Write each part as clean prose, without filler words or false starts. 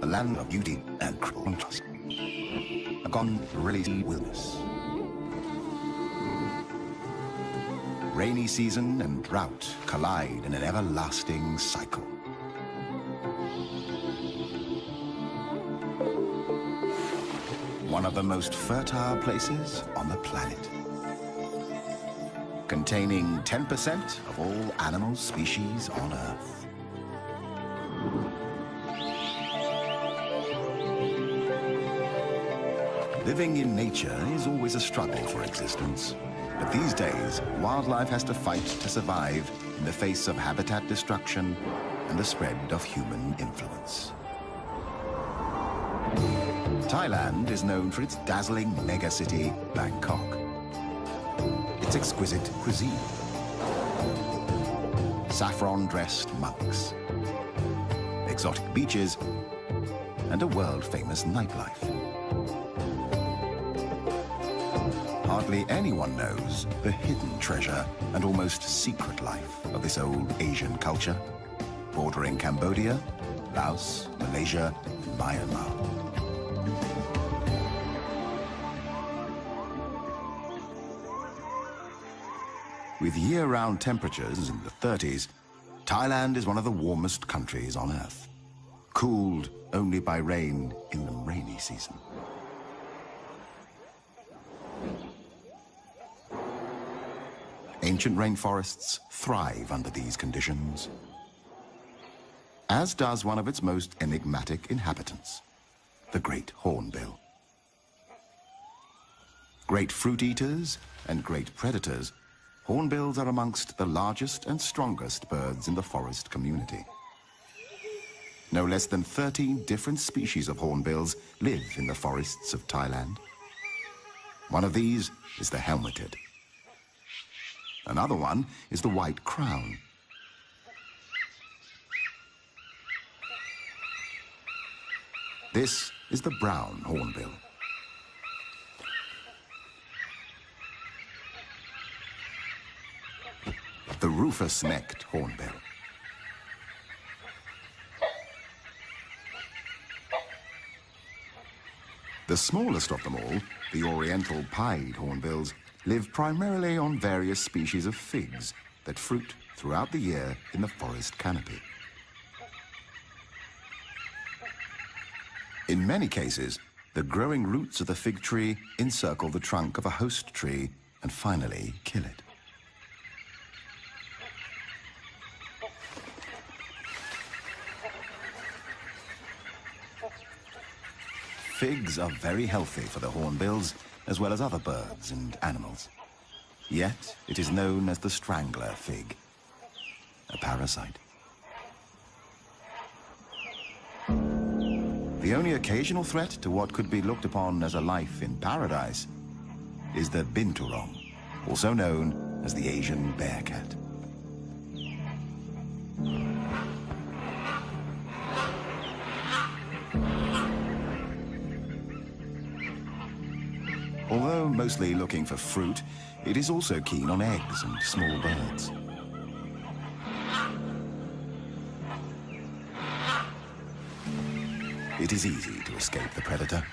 A land of beauty and contrast. A gone really wilderness. Rainy season and drought collide in an everlasting cycle. One of the most fertile places on the planet. Containing 10% of all animal species on Earth. Living in nature is always a struggle for existence. But these days, wildlife has to fight to survive in the face of habitat destruction and the spread of human influence. Thailand is known for its dazzling megacity, Bangkok. Its exquisite cuisine. Saffron-dressed monks. Exotic beaches, and a world-famous nightlife. Hardly anyone knows the hidden treasure and almost secret life of this old Asian culture, bordering Cambodia, Laos, Malaysia, and Myanmar. With year-round temperatures in the 30s, Thailand is one of the warmest countries on Earth, cooled only by rain in the rainy season. Ancient rainforests thrive under these conditions, as does one of its most enigmatic inhabitants, the great hornbill. Great fruit eaters and great predators, hornbills are amongst the largest and strongest birds in the forest community. No less than 13 different species of hornbills live in the forests of Thailand. One of these is the helmeted. Another one is the white crown. This is the brown hornbill. The rufous-necked hornbill. The smallest of them all, the oriental pied hornbills, live primarily on various species of figs that fruit throughout the year in the forest canopy. In many cases, the growing roots of the fig tree encircle the trunk of a host tree and finally kill it. Figs are very healthy for the hornbills, as well as other birds and animals. Yet, it is known as the strangler fig, a parasite. The only occasional threat to what could be looked upon as a life in paradise is the binturong, also known as the Asian bear cat. Although mostly looking for fruit, it is also keen on eggs and small birds. It is easy to escape the predator.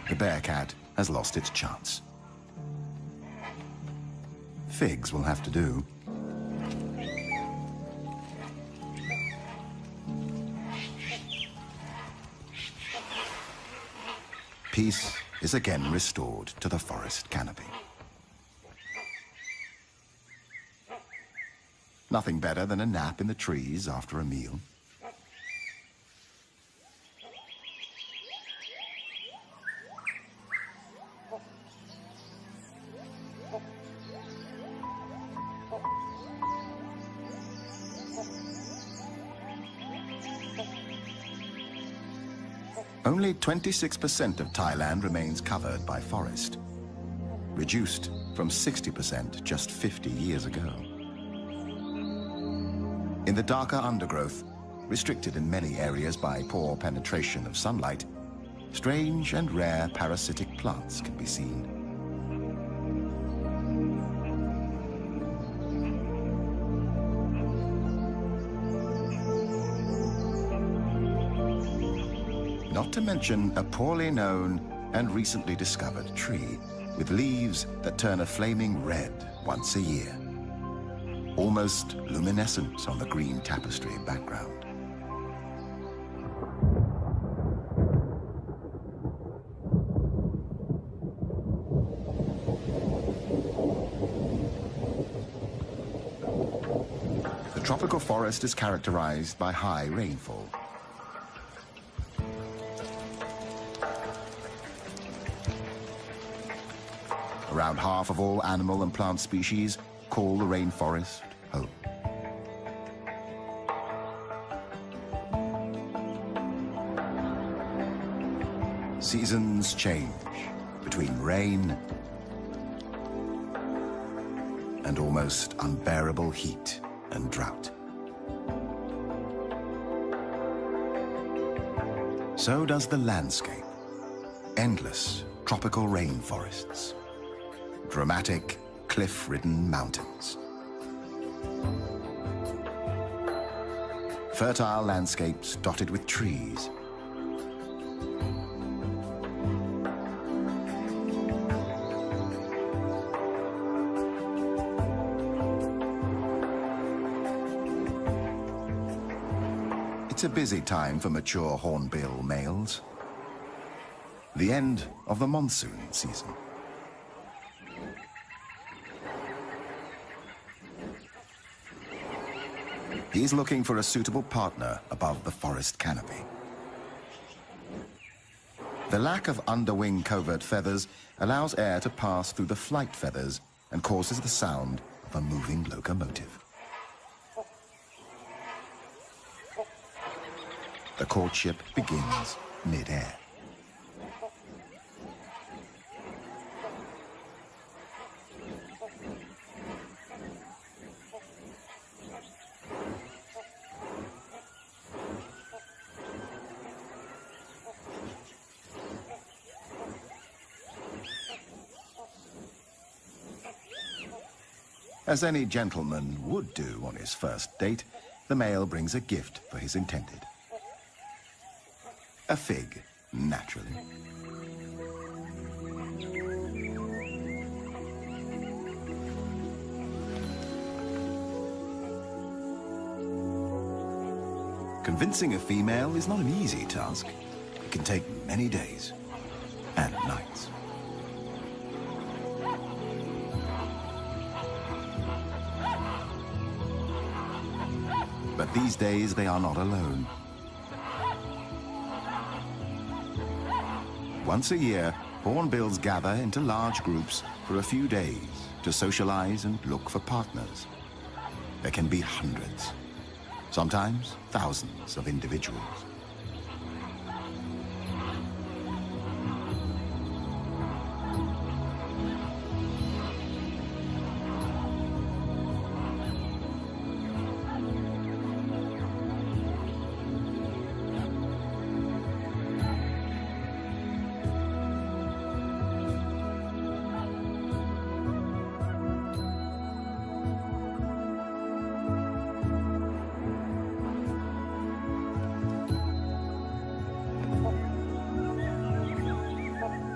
The bear cat has lost its chance. Figs will have to do. Peace is again restored to the forest canopy. Nothing better than a nap in the trees after a meal. Only 26% of Thailand remains covered by forest, reduced from 60% just 50 years ago. In the darker undergrowth, restricted in many areas by poor penetration of sunlight, strange and rare parasitic plants can be seen. Not to mention a poorly known and recently discovered tree with leaves that turn a flaming red once a year, almost luminescent on the green tapestry background. The tropical forest is characterized by high rainfall. Around half of all animal and plant species call the rainforest home. Seasons change between rain and almost unbearable heat and drought. So does the landscape. Endless tropical rainforests. Dramatic, cliff-ridden mountains. Fertile landscapes dotted with trees. It's a busy time for mature hornbill males. The end of the monsoon season. He's looking for a suitable partner above the forest canopy. The lack of underwing covert feathers allows air to pass through the flight feathers and causes the sound of a moving locomotive. The courtship begins mid-air. As any gentleman would do on his first date, the male brings a gift for his intended. A fig, naturally. Convincing a female is not an easy task. It can take many days and nights. But these days, they are not alone. Once a year, hornbills gather into large groups for a few days to socialize and look for partners. There can be hundreds, sometimes thousands of individuals.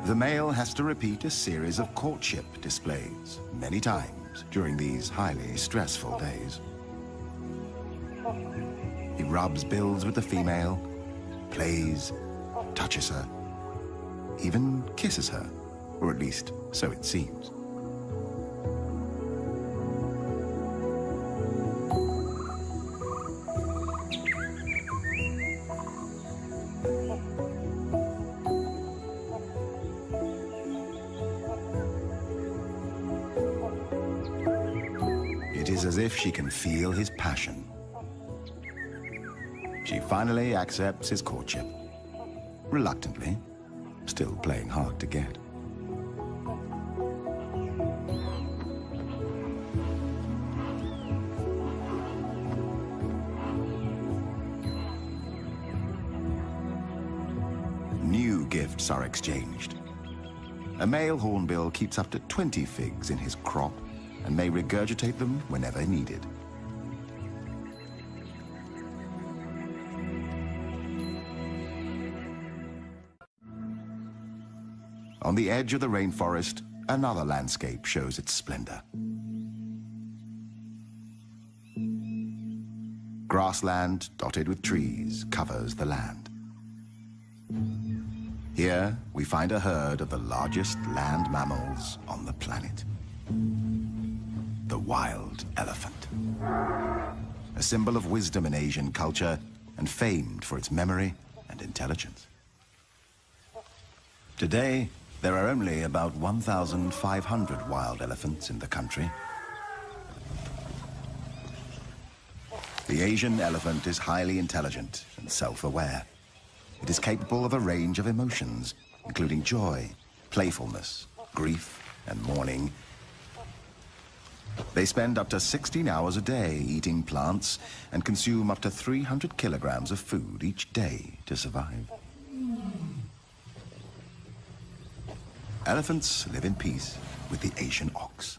The male has to repeat a series of courtship displays many times during these highly stressful days. He rubs bills with the female, plays, touches her, even kisses her, or at least so it seems. It is as if she can feel his passion. She finally accepts his courtship. Reluctantly, still playing hard to get. New gifts are exchanged. A male hornbill keeps up to 20 figs in his crop and may regurgitate them whenever needed. On the edge of the rainforest, another landscape shows its splendor. Grassland dotted with trees covers the land. Here, we find a herd of the largest land mammals on the planet. The wild elephant. A symbol of wisdom in Asian culture and famed for its memory and intelligence. Today, there are only about 1,500 wild elephants in the country. The Asian elephant is highly intelligent and self-aware. It is capable of a range of emotions, including joy, playfulness, grief, and mourning. They spend up to 16 hours a day eating plants and consume up to 300 kilograms of food each day to survive. Elephants live in peace with the Asian ox,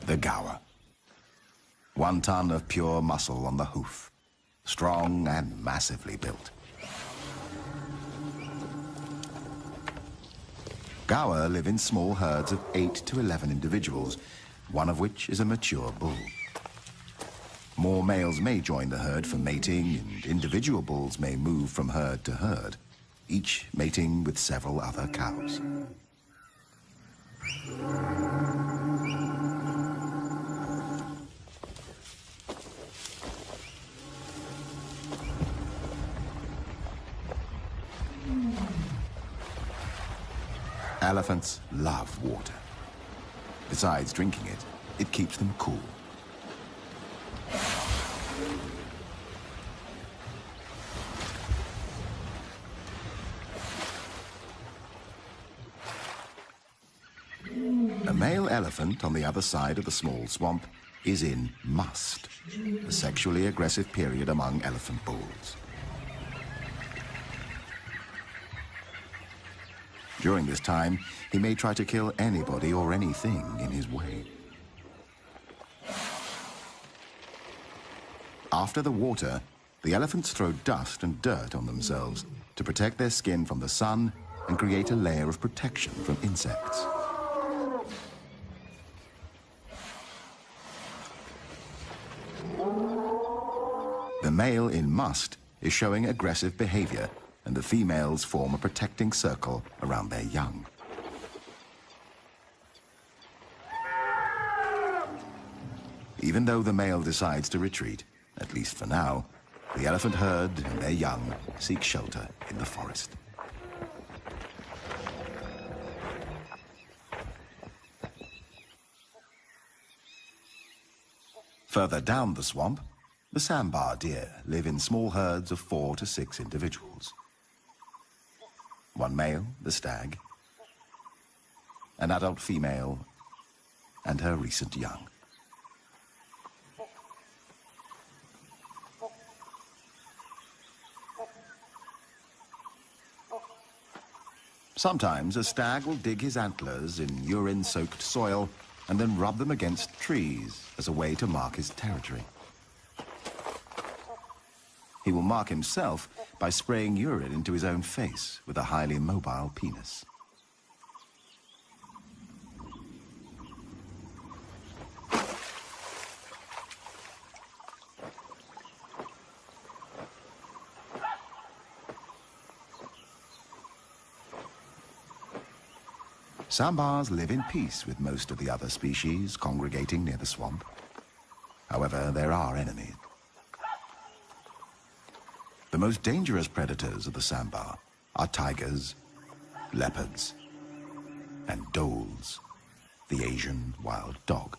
the gaur. 1 ton of pure muscle on the hoof, strong and massively built. Gaur live in small herds of 8 to 11 individuals, one of which is a mature bull. More males may join the herd for mating, and individual bulls may move from herd to herd, each mating with several other cows. Elephants love water. Besides drinking it, it keeps them cool. A male elephant on the other side of the small swamp is in must, a sexually aggressive period among elephant bulls. During this time, he may try to kill anybody or anything in his way. After the water, the elephants throw dust and dirt on themselves to protect their skin from the sun and create a layer of protection from insects. The male in must is showing aggressive behavior, and the females form a protecting circle around their young. Even though the male decides to retreat, at least for now, the elephant herd and their young seek shelter in the forest. Further down the swamp, the sambar deer live in small herds of 4 to 6 individuals. 1 male, the stag, an adult female, and her recent young. Sometimes a stag will dig his antlers in urine-soaked soil and then rub them against trees as a way to mark his territory. He will mark himself by spraying urine into his own face with a highly mobile penis. Sambars live in peace with most of the other species congregating near the swamp. However, there are enemies. The most dangerous predators of the sambar are tigers, leopards, and dholes, the Asian wild dog.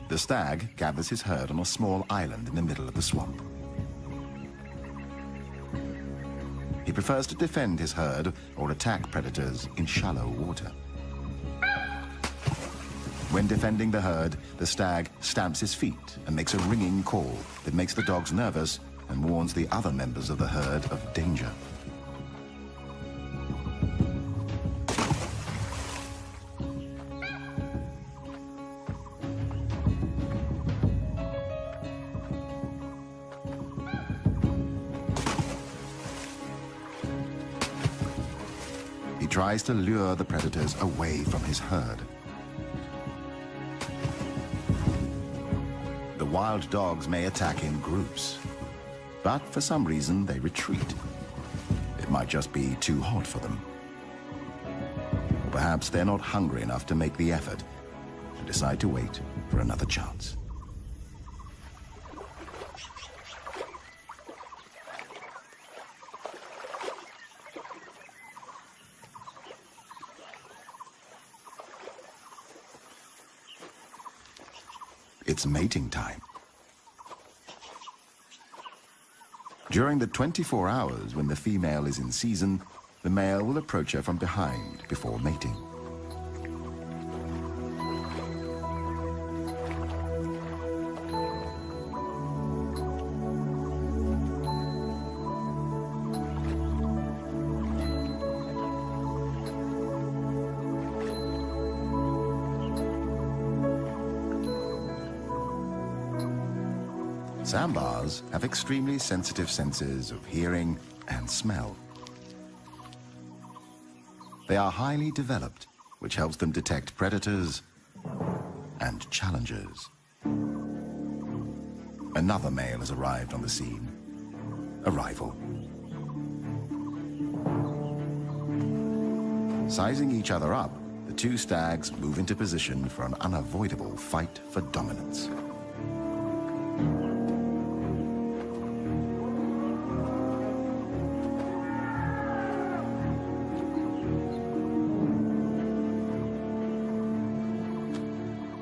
The stag gathers his herd on a small island in the middle of the swamp. He prefers to defend his herd or attack predators in shallow water. When defending the herd, the stag stamps his feet and makes a ringing call that makes the dogs nervous and warns the other members of the herd of danger. tries to lure the predators away from his herd. The wild dogs may attack in groups, but for some reason they retreat. It might just be too hot for them. Or perhaps they're not hungry enough to make the effort and decide to wait for another chance. It's mating time. During the 24 hours when the female is in season, the male will approach her from behind before mating. Sambars have extremely sensitive senses of hearing and smell. They are highly developed, which helps them detect predators and challengers. Another male has arrived on the scene, a rival. Sizing each other up, the two stags move into position for an unavoidable fight for dominance.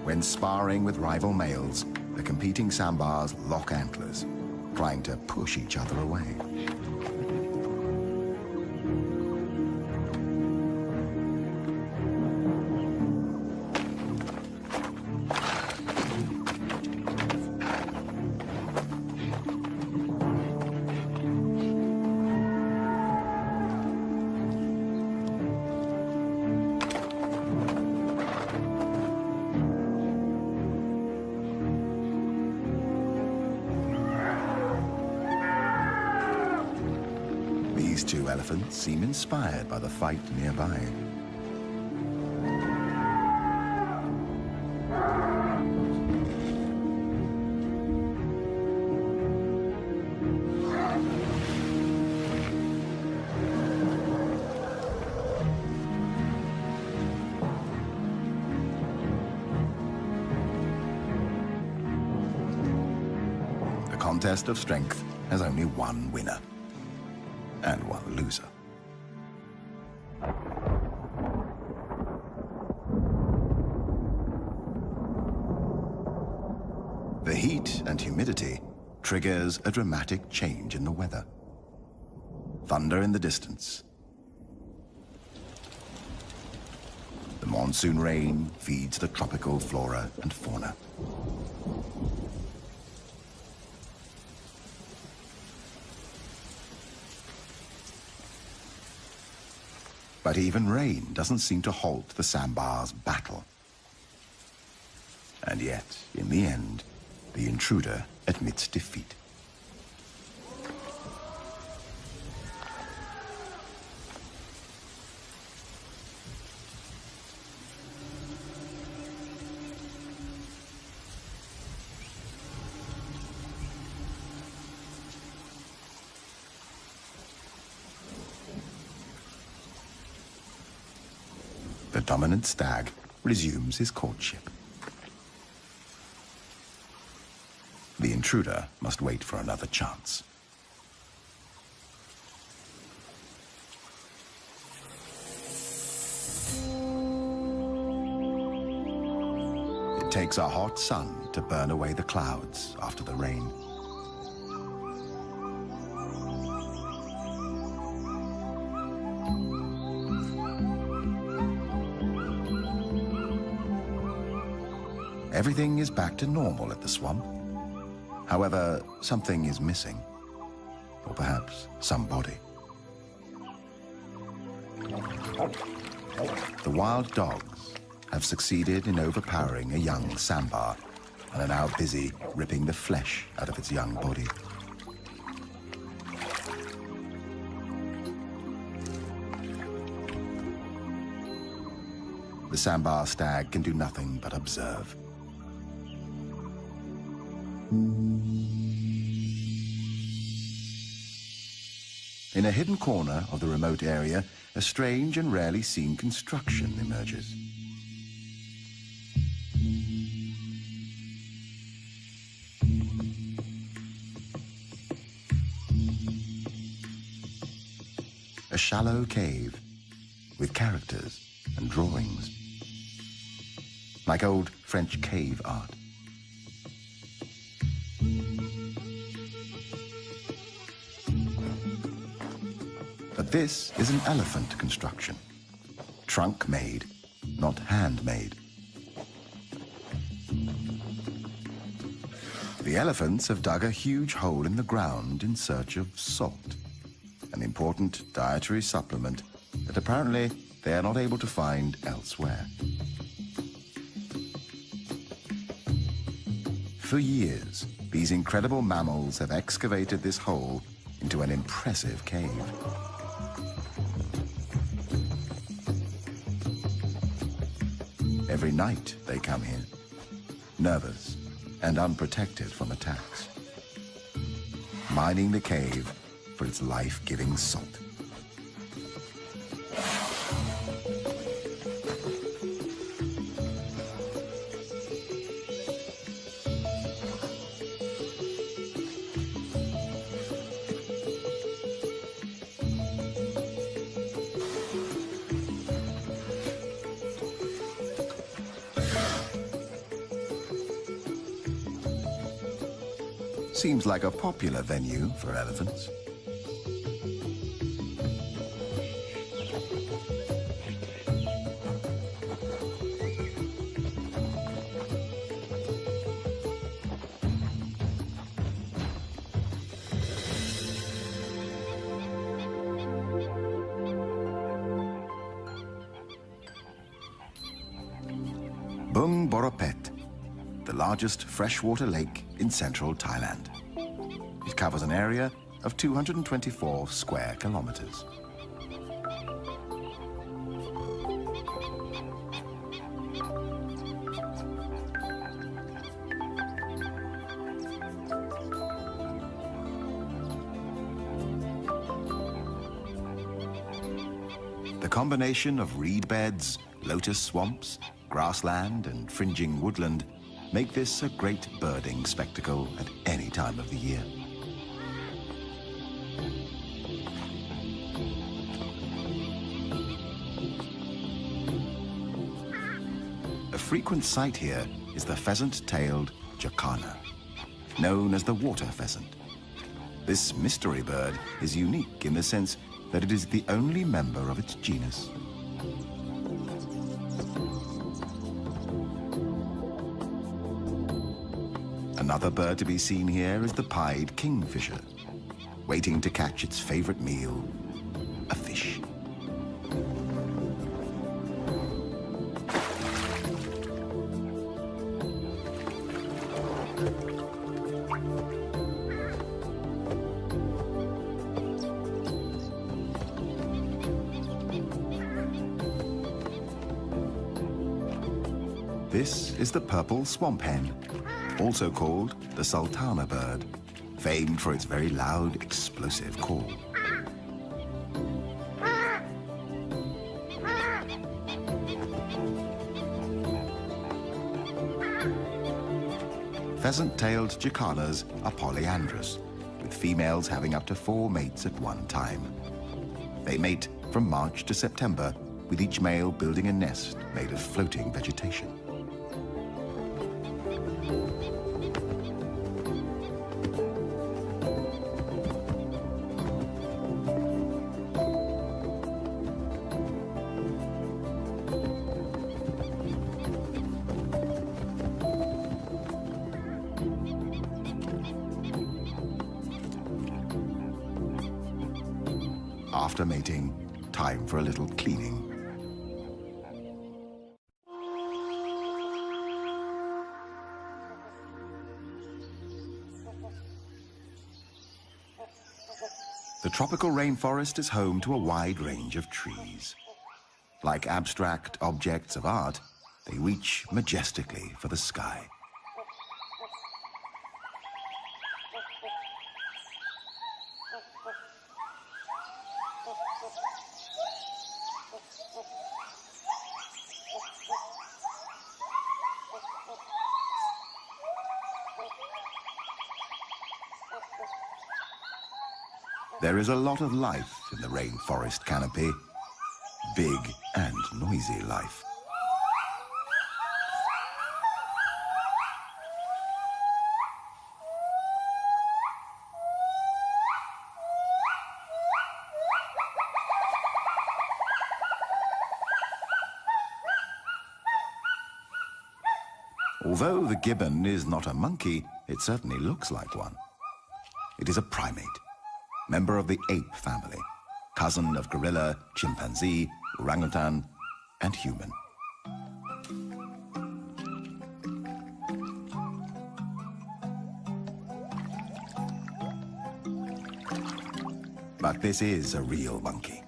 When sparring with rival males, the competing sambars lock antlers, trying to push each other away. These two elephants seem inspired by the fight nearby. The contest of strength has only one winner and one loser. The heat and humidity triggers a dramatic change in the weather. Thunder in the distance. The monsoon rain feeds the tropical flora and fauna. But even rain doesn't seem to halt the sambars' battle. And yet, in the end, the intruder admits defeat. The dominant stag resumes his courtship. The intruder must wait for another chance. It takes a hot sun to burn away the clouds after the rain. Everything is back to normal at the swamp. However, something is missing. Or perhaps somebody. The wild dogs have succeeded in overpowering a young sambar and are now busy ripping the flesh out of its young body. the sambar stag can do nothing but observe. In a hidden corner of the remote area, a strange and rarely seen construction emerges. A shallow cave with characters and drawings, like old French cave art. But this is an elephant construction, trunk-made, not handmade. The elephants have dug a huge hole in the ground in search of salt, an important dietary supplement that apparently they are not able to find elsewhere. For years, these incredible mammals have excavated this hole into an impressive cave. Every night they come here, nervous and unprotected from attacks, mining the cave for its life-giving salt. Seems like a popular venue for elephants. Bung Boropet, the largest freshwater lake in central Thailand. It covers an area of 224 square kilometers. The combination of reed beds, lotus swamps, grassland and fringing woodland make this a great birding spectacle at any time of the year. A frequent sight here is the pheasant-tailed jacana, known as the water pheasant. This mystery bird is unique in the sense that it is the only member of its genus. Another bird to be seen here is the pied kingfisher, waiting to catch its favorite meal, a fish. This is the purple swamp hen, also called the sultana bird, famed for its very loud, explosive call. Pheasant-tailed jacanas are polyandrous, with females having up to 4 mates at one time. They mate from March to September, with each male building a nest made of floating vegetation. After mating, time for a little cleaning. The tropical rainforest is home to a wide range of trees. Like abstract objects of art, they reach majestically for the sky. There is a lot of life in the rainforest canopy. Big and noisy life. Although the gibbon is not a monkey, it certainly looks like one. It is a primate, member of the ape family, cousin of gorilla, chimpanzee, orangutan, and human. But this is a real monkey,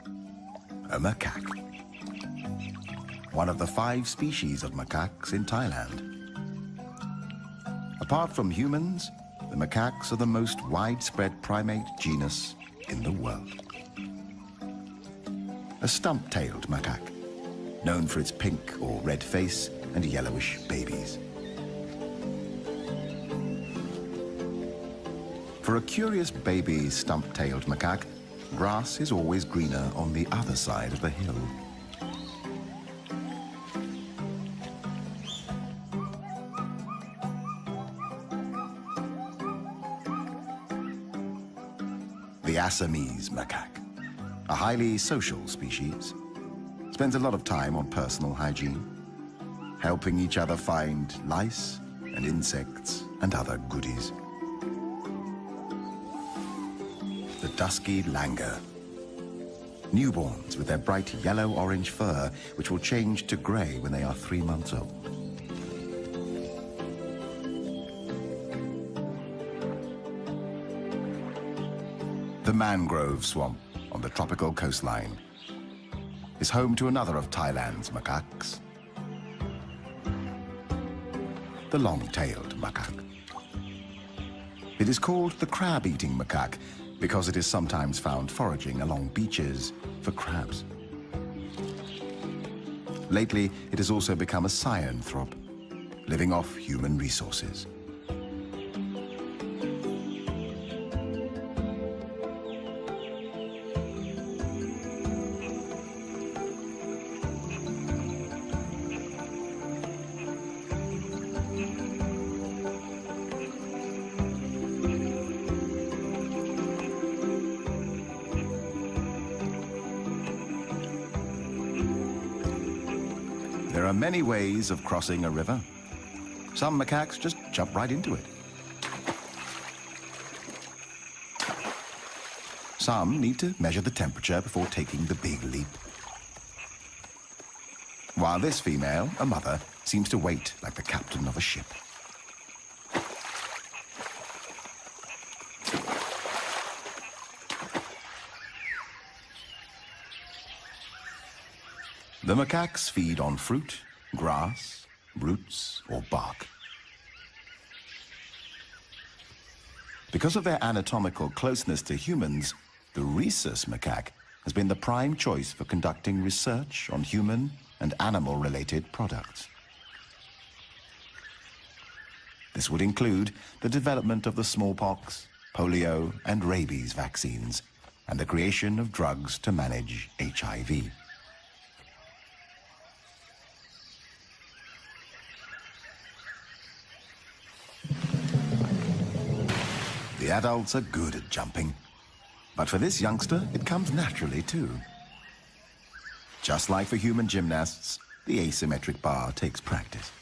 a macaque. One of the 5 species of macaques in Thailand. Apart from humans, the macaques are the most widespread primate genus in the world. A stump-tailed macaque, known for its pink or red face and yellowish babies. For a curious baby stump-tailed macaque, grass is always greener on the other side of the hill. The Assamese macaque, a highly social species, spends a lot of time on personal hygiene, helping each other find lice and insects and other goodies. The dusky langur, newborns with their bright yellow-orange fur, which will change to grey when they are 3 months old. The mangrove swamp on the tropical coastline is home to another of Thailand's macaques, the long-tailed macaque. It is called the crab-eating macaque because it is sometimes found foraging along beaches for crabs. Lately, it has also become a cyanthrope, living off human resources. There are many ways of crossing a river. Some macaques just jump right into it. Some need to measure the temperature before taking the big leap. While this female, a mother, seems to wait like the captain of a ship. The macaques feed on fruit, grass, roots, or bark. Because of their anatomical closeness to humans, the rhesus macaque has been the prime choice for conducting research on human and animal-related products. This would include the development of the smallpox, polio, and rabies vaccines, and the creation of drugs to manage HIV. The adults are good at jumping, but for this youngster, it comes naturally too. Just like for human gymnasts, the asymmetric bar takes practice.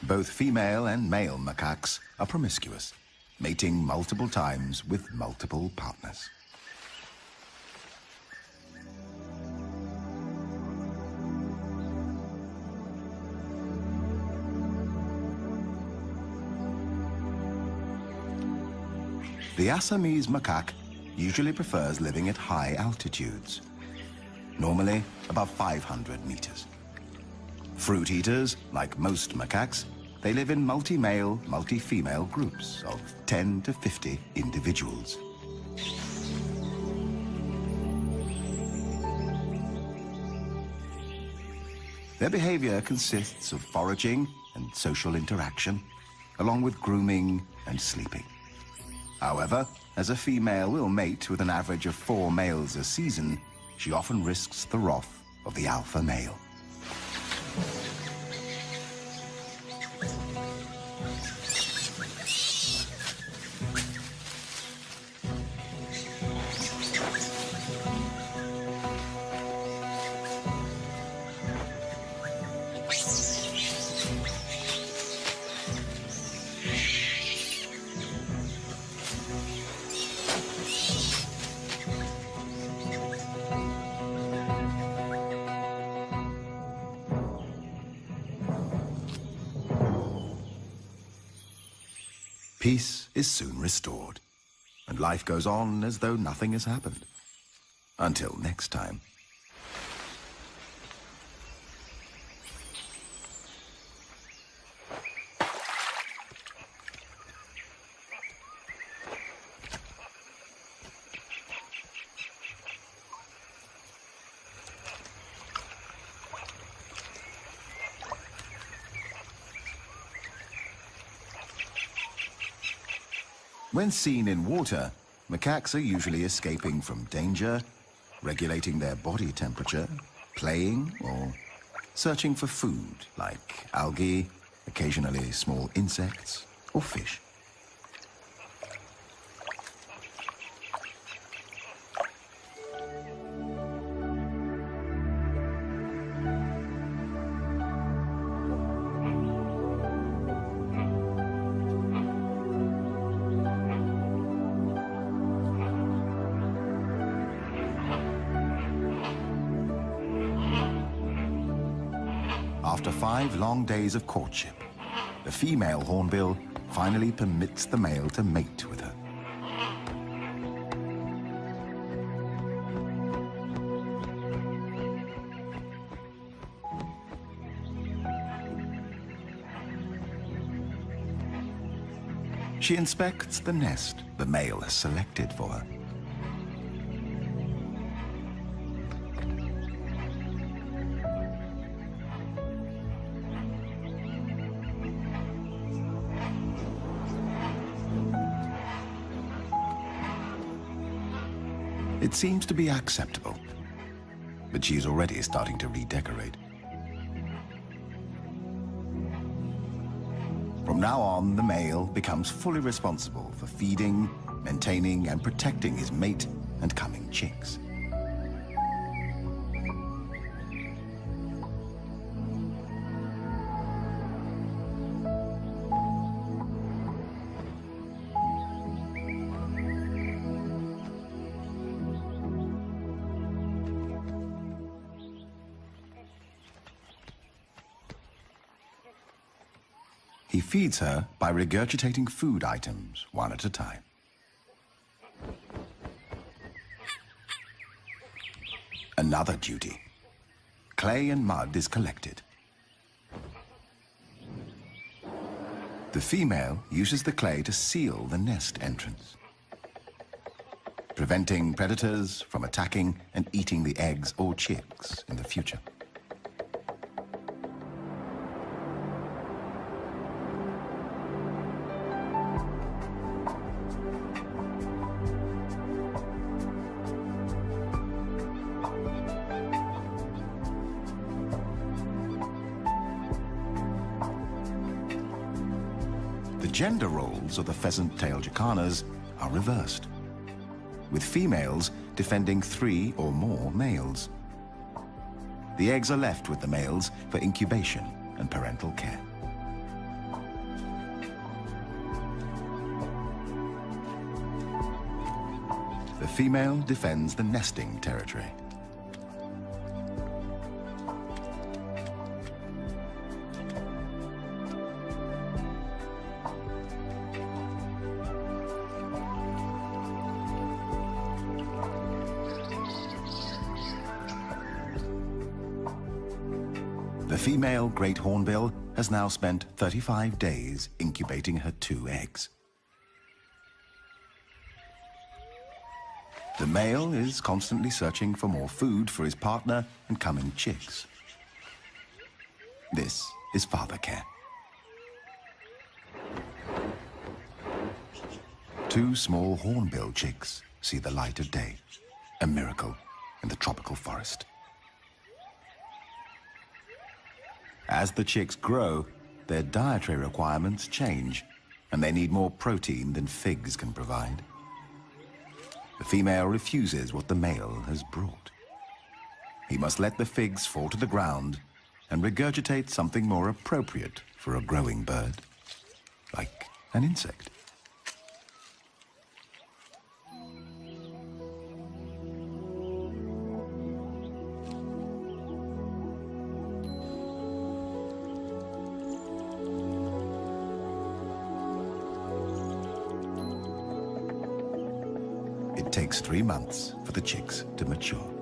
Both female and male macaques are promiscuous, mating multiple times with multiple partners. The Assamese macaque usually prefers living at high altitudes, normally above 500 meters. Fruit eaters, like most macaques, they live in multi-male, multi-female groups of 10 to 50 individuals. Their behavior consists of foraging and social interaction, along with grooming and sleeping. However, as a female will mate with an average of 4 males a season, she often risks the wrath of the alpha male. Peace is soon restored, and life goes on as though nothing has happened. Until next time. When seen in water, macaques are usually escaping from danger, regulating their body temperature, playing, or searching for food like algae, occasionally small insects, or fish. After 5 long days of courtship, the female hornbill finally permits the male to mate with her. She inspects the nest the male has selected for her. It seems to be acceptable, but she's already starting to redecorate. From now on, the male becomes fully responsible for feeding, maintaining, and protecting his mate and coming chicks. He feeds her by regurgitating food items one at a time. Another duty. Clay and mud is collected. The female uses the clay to seal the nest entrance, preventing predators from attacking and eating the eggs or chicks in the future. The gender roles of the pheasant-tailed jacanas are reversed, with females defending 3 or more males. The eggs are left with the males for incubation and parental care. The female defends the nesting territory. The female great hornbill has now spent 35 days incubating her 2 eggs. The male is constantly searching for more food for his partner and coming chicks. This is father care. 2 small hornbill chicks see the light of day, a miracle in the tropical forest. As the chicks grow, their dietary requirements change, and they need more protein than figs can provide. The female refuses what the male has brought. He must let the figs fall to the ground and regurgitate something more appropriate for a growing bird, like an insect. It takes 3 months for the chicks to mature.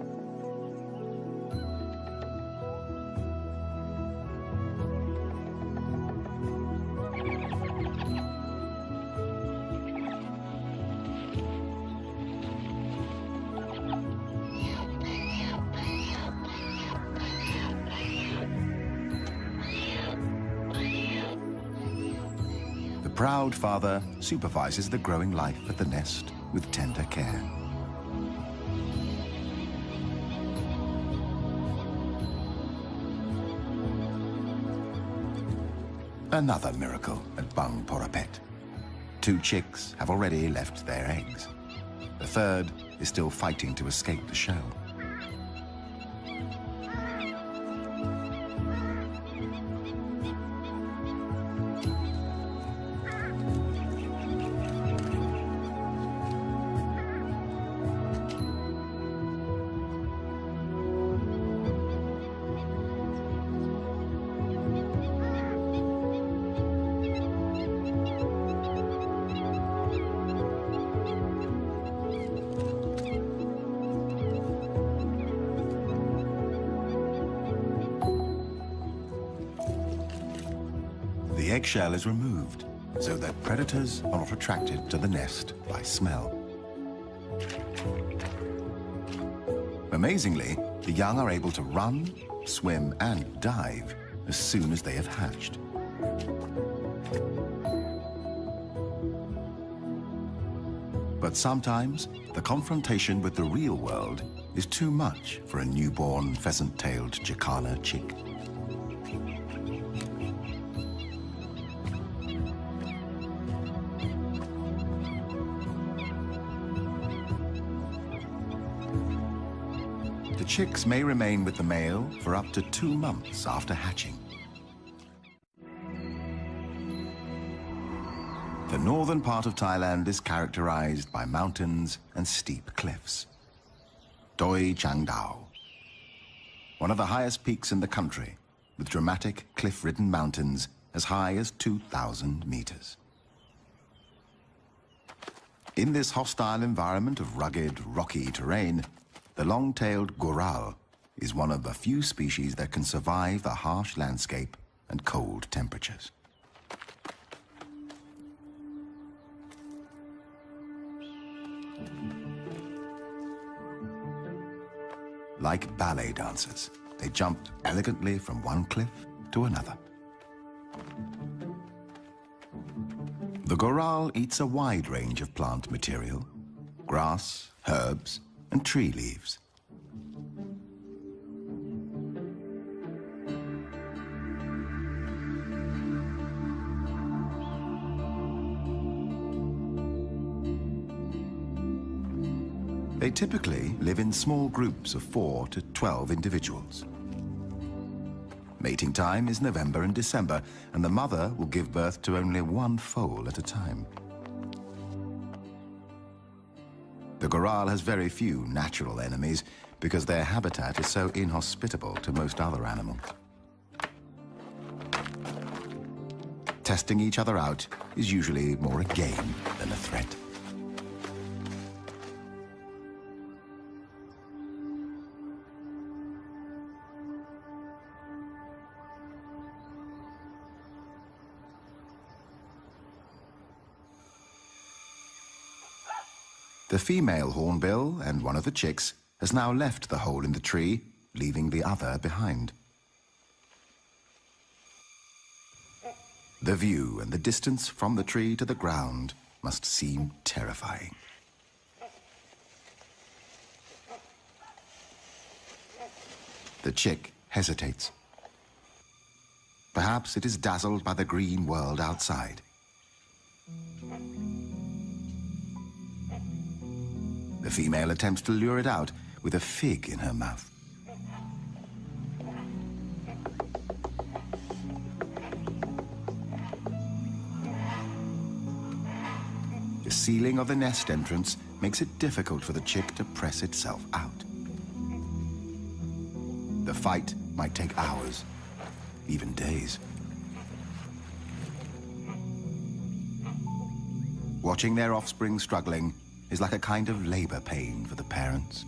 The proud father supervises the growing life at the nest with tender care. Another miracle at Bang Porapet. 2 chicks have already left their eggs. The third is still fighting to escape the shell. The eggshell is removed so that predators are not attracted to the nest by smell. Amazingly, the young are able to run, swim, and dive as soon as they have hatched. But sometimes, the confrontation with the real world is too much for a newborn pheasant-tailed Jacana chick. The chicks may remain with the male for up to 2 months after hatching. The northern part of Thailand is characterized by mountains and steep cliffs. Doi Chang Dao, one of the highest peaks in the country, with dramatic cliff-ridden mountains as high as 2,000 meters. In this hostile environment of rugged, rocky terrain, the long-tailed goral is one of the few species that can survive the harsh landscape and cold temperatures. Like ballet dancers, they jumped elegantly from one cliff to another. The goral eats a wide range of plant material: grass, herbs, and tree leaves. They typically live in small groups of 4 to 12 individuals. Mating time is November and December, and the mother will give birth to only 1 foal at a time. The goral has very few natural enemies because their habitat is so inhospitable to most other animals. Testing each other out is usually more a game than a threat. The female hornbill and one of the chicks has now left the hole in the tree, leaving the other behind. The view and the distance from the tree to the ground must seem terrifying. The chick hesitates. Perhaps it is dazzled by the green world outside. The female attempts to lure it out with a fig in her mouth. The ceiling of the nest entrance makes it difficult for the chick to press itself out. The fight might take hours, even days. Watching their offspring struggling is like a kind of labor pain for the parents.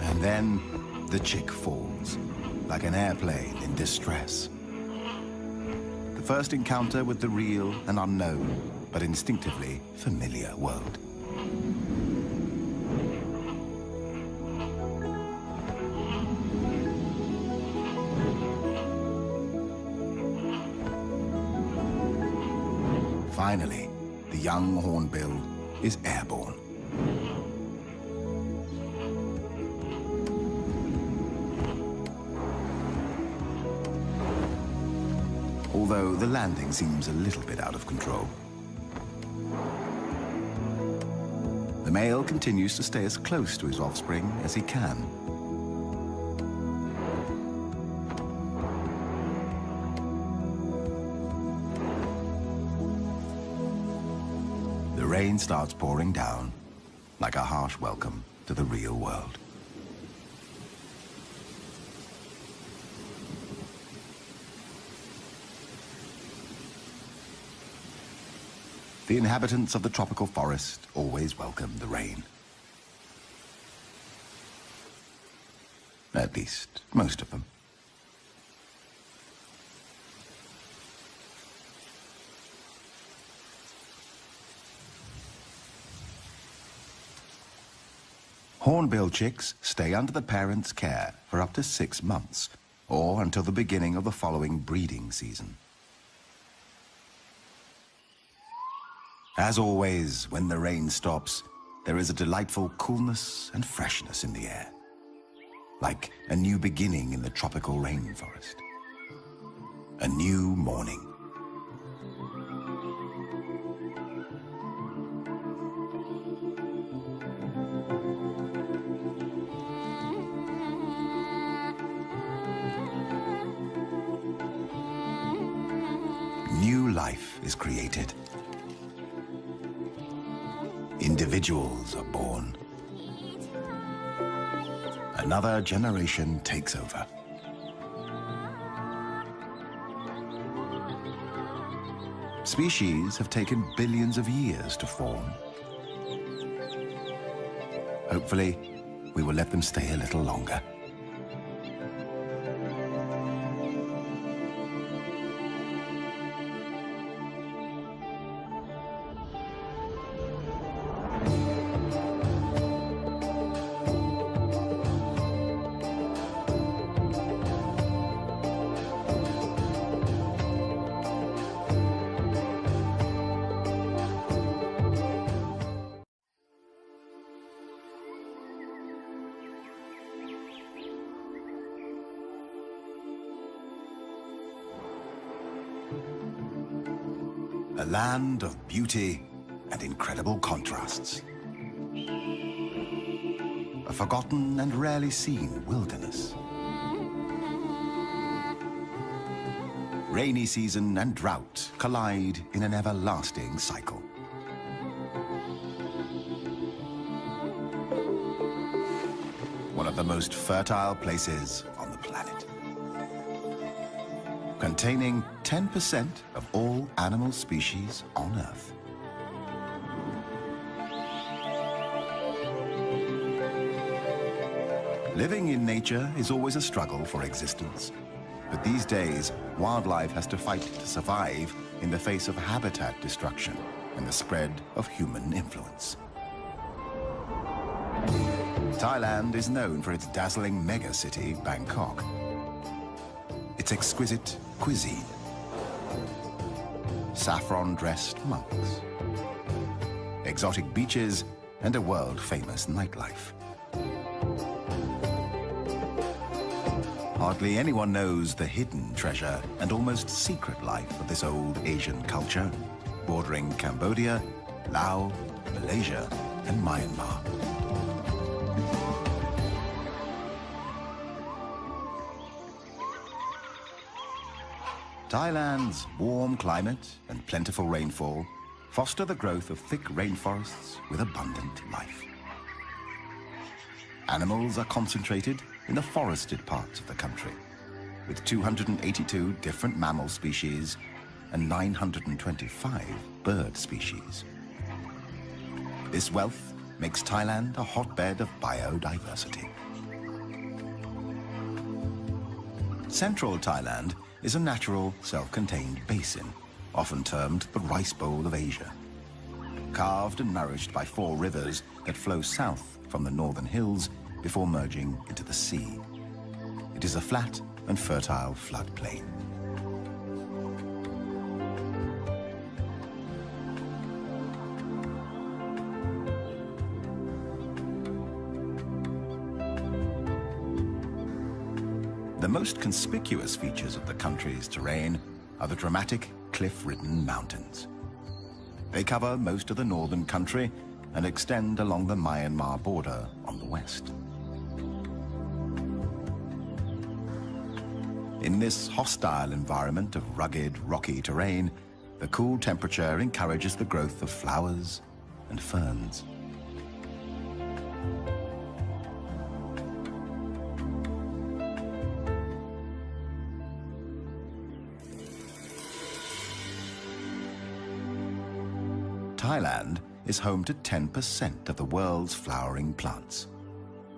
And then the chick falls, like an airplane in distress. The first encounter with the real and unknown, but instinctively familiar world. Finally, the young hornbill is airborne. Although the landing seems a little bit out of control. The male continues to stay as close to his offspring as he can. The rain starts pouring down, like a harsh welcome to the real world. The inhabitants of the tropical forest always welcome the rain. At least, most of them. Hornbill chicks stay under the parents' care for up to 6 months, or until the beginning of the following breeding season. As always, when the rain stops, there is a delightful coolness and freshness in the air, like a new beginning in the tropical rainforest. A new morning. New life is created. Individuals are born. Another generation takes over. Species have taken billions of years to form. Hopefully, we will let them stay a little longer. A land of beauty and incredible contrasts. A forgotten and rarely seen wilderness. Rainy season and drought collide in an everlasting cycle. One of the most fertile places on the planet. Containing 10% of all animal species on Earth. Living in nature is always a struggle for existence. But these days, wildlife has to fight to survive in the face of habitat destruction and the spread of human influence. Thailand is known for its dazzling megacity, Bangkok. Its exquisite cuisine, saffron-dressed monks, exotic beaches, and a world-famous nightlife. Hardly anyone knows the hidden treasure and almost secret life of this old Asian culture, bordering Cambodia, Laos, Malaysia, and Myanmar. Thailand's warm climate and plentiful rainfall foster the growth of thick rainforests with abundant life. Animals are concentrated in the forested parts of the country, with 282 different mammal species and 925 bird species. This wealth makes Thailand a hotbed of biodiversity. Central Thailand is a natural, self-contained basin, often termed the Rice Bowl of Asia. Carved and nourished by 4 rivers that flow south from the northern hills before merging into the sea. It is a flat and fertile floodplain. The most conspicuous features of the country's terrain are the dramatic cliff-ridden mountains. They cover most of the northern country and extend along the Myanmar border on the west. In this hostile environment of rugged, rocky terrain, the cool temperature encourages the growth of flowers and ferns. Thailand is home to 10% of the world's flowering plants,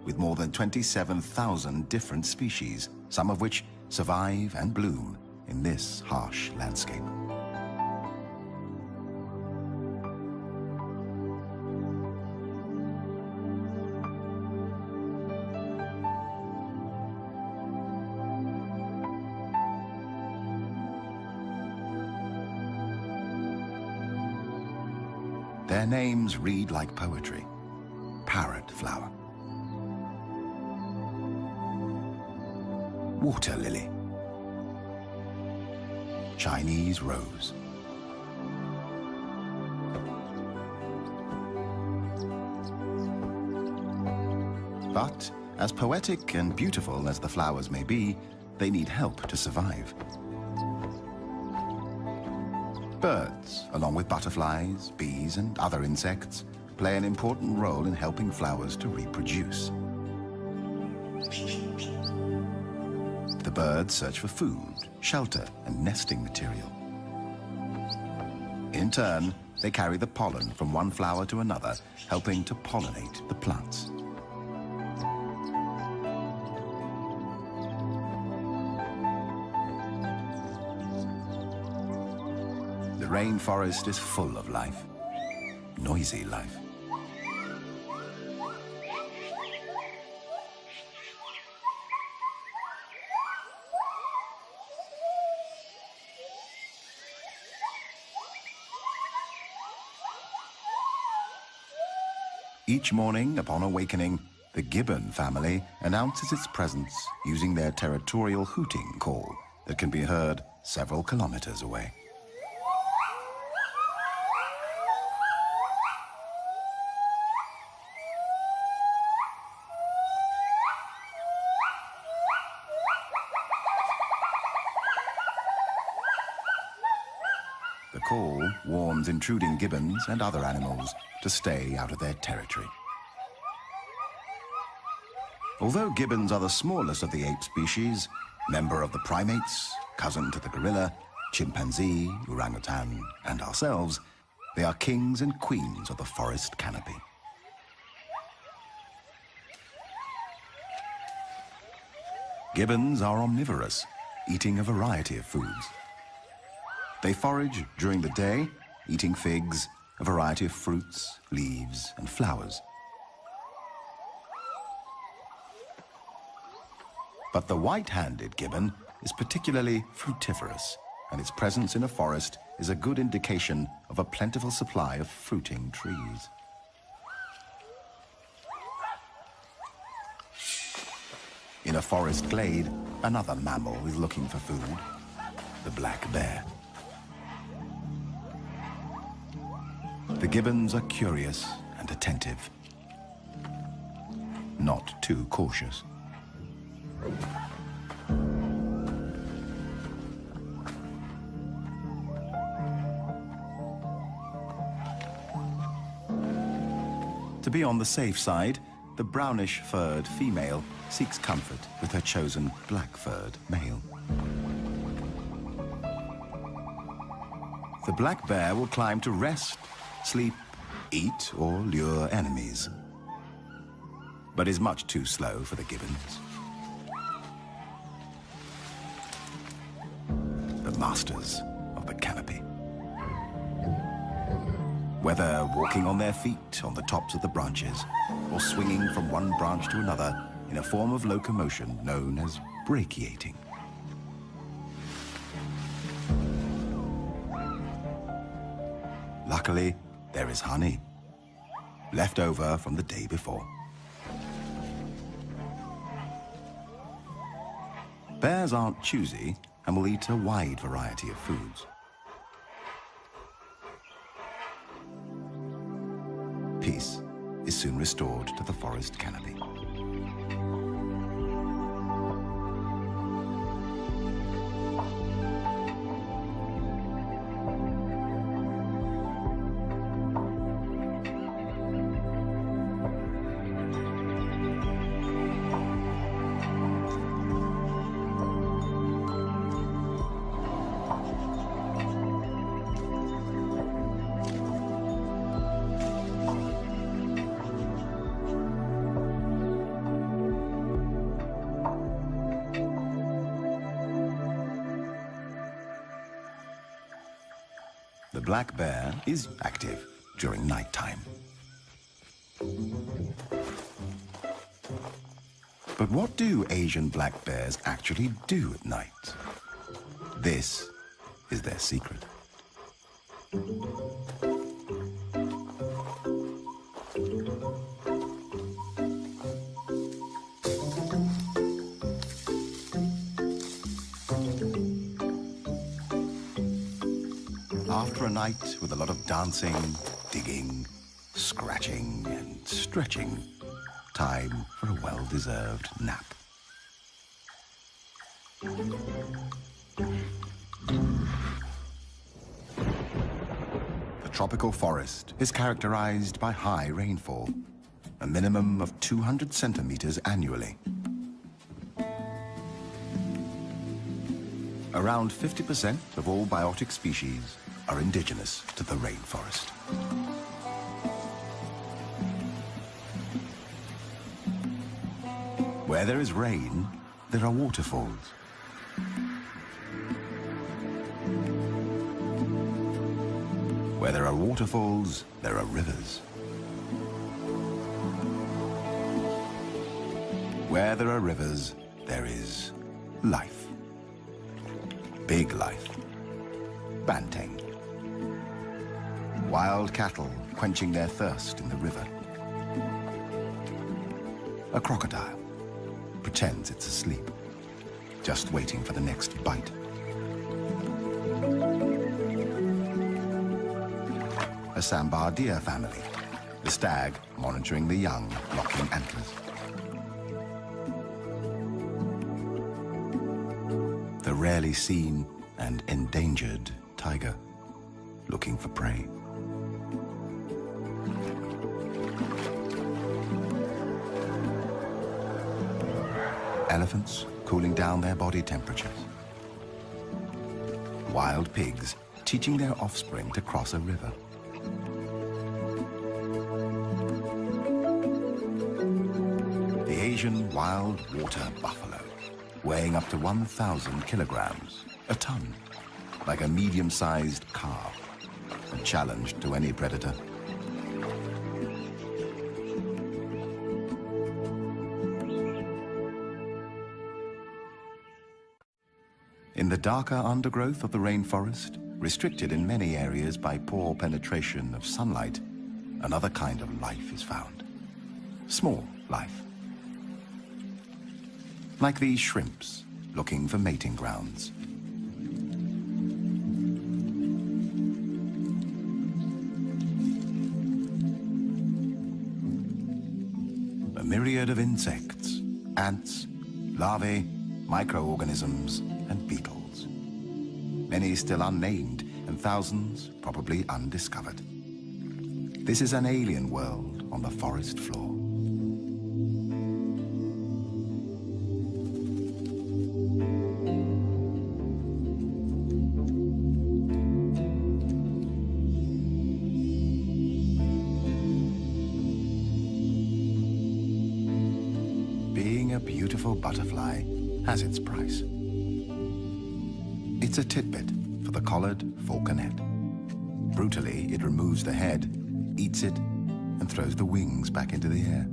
with more than 27,000 different species, some of which survive and bloom in this harsh landscape. Their names read like poetry. Parrot flower, water lily, Chinese rose, but as poetic and beautiful as the flowers may be, they need help to survive. Birds, along with butterflies, bees, and other insects, play an important role in helping flowers to reproduce. The birds search for food, shelter, and nesting material. In turn, they carry the pollen from one flower to another, helping to pollinate the plants. The rainforest is full of life, noisy life. Each morning, upon awakening, the gibbon family announces its presence using their territorial hooting call that can be heard several kilometers away. The call warns intruding gibbons and other animals to stay out of their territory. Although gibbons are the smallest of the ape species, member of the primates, cousin to the gorilla, chimpanzee, orangutan, and ourselves, they are kings and queens of the forest canopy. Gibbons are omnivorous, eating a variety of foods. They forage during the day, eating figs, a variety of fruits, leaves, and flowers. But the white-handed gibbon is particularly fruitiferous, and its presence in a forest is a good indication of a plentiful supply of fruiting trees. In a forest glade, another mammal is looking for food, the black bear. The gibbons are curious and attentive, not too cautious. To be on the safe side, the brownish-furred female seeks comfort with her chosen black-furred male. The black bear will climb to rest, sleep, eat, or lure enemies, but is much too slow for the gibbons. The masters of the canopy. Whether walking on their feet on the tops of the branches or swinging from one branch to another in a form of locomotion known as brachiating. Luckily, there is honey, left over from the day before. Bears aren't choosy and will eat a wide variety of foods. Peace is soon restored to the forest canopy. The black bear is active during nighttime. But what do Asian black bears actually do at night? This is their secret. After a night with a lot of dancing, digging, scratching, and stretching, time for a well-deserved nap. The tropical forest is characterized by high rainfall, a minimum of 200 centimeters annually. Around 50% of all biotic species are indigenous to the rainforest. Where there is rain, there are waterfalls. Where there are waterfalls, there are rivers. Where there are rivers, there is life. Big life. Banteng. Wild cattle quenching their thirst in the river. A crocodile pretends it's asleep, just waiting for the next bite. A sambar deer family, the stag monitoring the young, locking antlers. The rarely seen and endangered tiger, looking for prey. Elephants cooling down their body temperatures. Wild pigs teaching their offspring to cross a river. The Asian wild water buffalo, weighing up to 1,000 kilograms, a ton, like a medium-sized car, a challenge to any predator. In the darker undergrowth of the rainforest, restricted in many areas by poor penetration of sunlight, another kind of life is found. Small life. Like these shrimps looking for mating grounds. A myriad of insects, ants, larvae, microorganisms, and beetles. Many still unnamed, and thousands probably undiscovered. This is an alien world on the forest floor. Being a beautiful butterfly has its price. It's a tidbit for the collared falconet. Brutally, it removes the head, eats it, and throws the wings back into the air.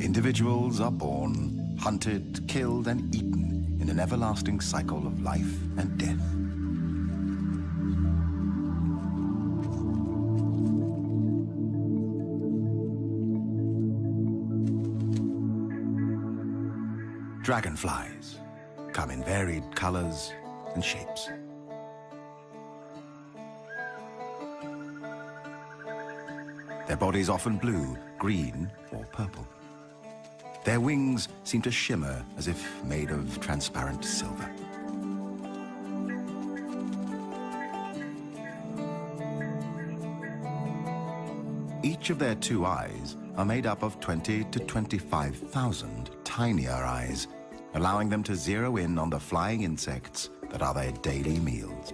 Individuals are born, hunted, killed, and eaten in an everlasting cycle of life and death. Dragonflies come in varied colors and shapes. Their bodies often blue, green, or purple. Their wings seem to shimmer as if made of transparent silver. Each of their two eyes are made up of 20 to 25,000 tinier eyes, allowing them to zero in on the flying insects that are their daily meals.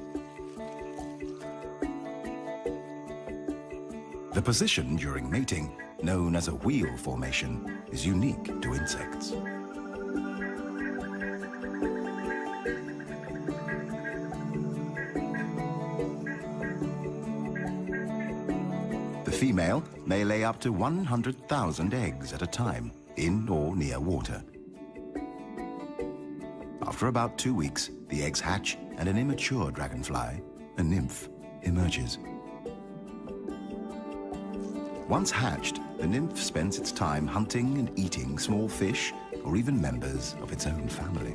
The position during mating, known as a wheel formation, is unique to insects. The female may lay up to 100,000 eggs at a time, in or near water. After about 2 weeks, the eggs hatch and an immature dragonfly, a nymph, emerges. Once hatched, the nymph spends its time hunting and eating small fish or even members of its own family.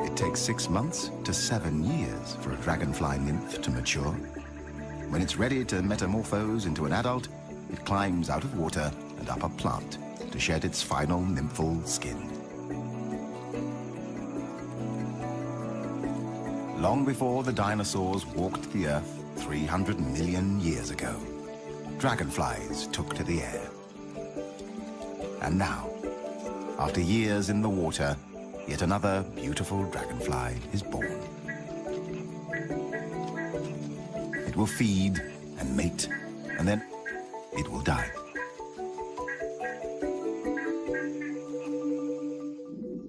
It takes 6 months to 7 years for a dragonfly nymph to mature. When it's ready to metamorphose into an adult, it climbs out of water and up a plant to shed its final nymphal skin. Long before the dinosaurs walked the earth 300 million years ago, dragonflies took to the air. And now, after years in the water, yet another beautiful dragonfly is born. It will feed and mate, and then it will die.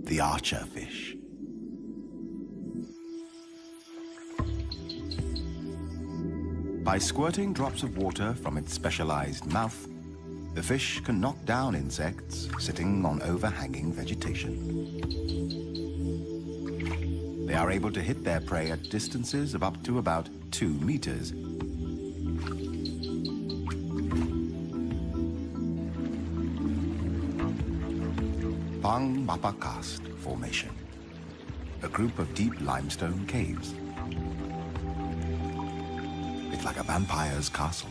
The archerfish. By squirting drops of water from its specialized mouth, the fish can knock down insects sitting on overhanging vegetation. They are able to hit their prey at distances of up to about 2 meters. Pang Mapa Karst Formation, a group of deep limestone caves. It's like a vampire's castle,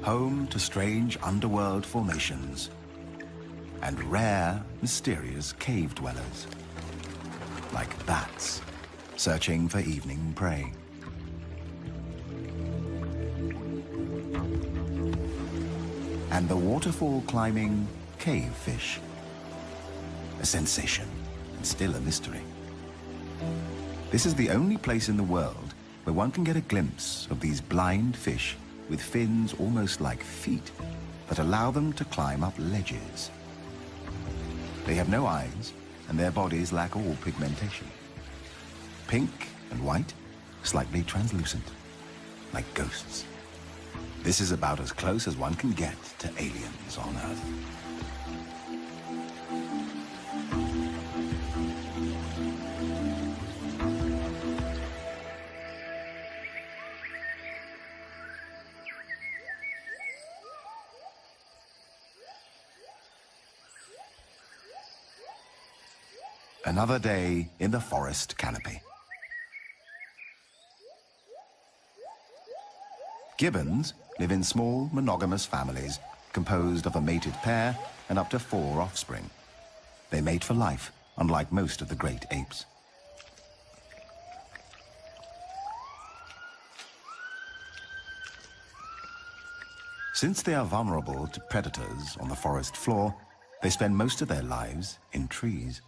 home to strange underworld formations and rare, mysterious cave dwellers, like bats searching for evening prey. And the waterfall climbing cave fish, a sensation and still a mystery. This is the only place in the world where one can get a glimpse of these blind fish with fins almost like feet that allow them to climb up ledges. They have no eyes, and their bodies lack all pigmentation. Pink and white, slightly translucent, like ghosts. This is about as close as one can get to aliens on Earth. Another day in the forest canopy. Gibbons live in small, monogamous families composed of a mated pair and up to 4 offspring. They mate for life, unlike most of the great apes. Since they are vulnerable to predators on the forest floor, they spend most of their lives in trees.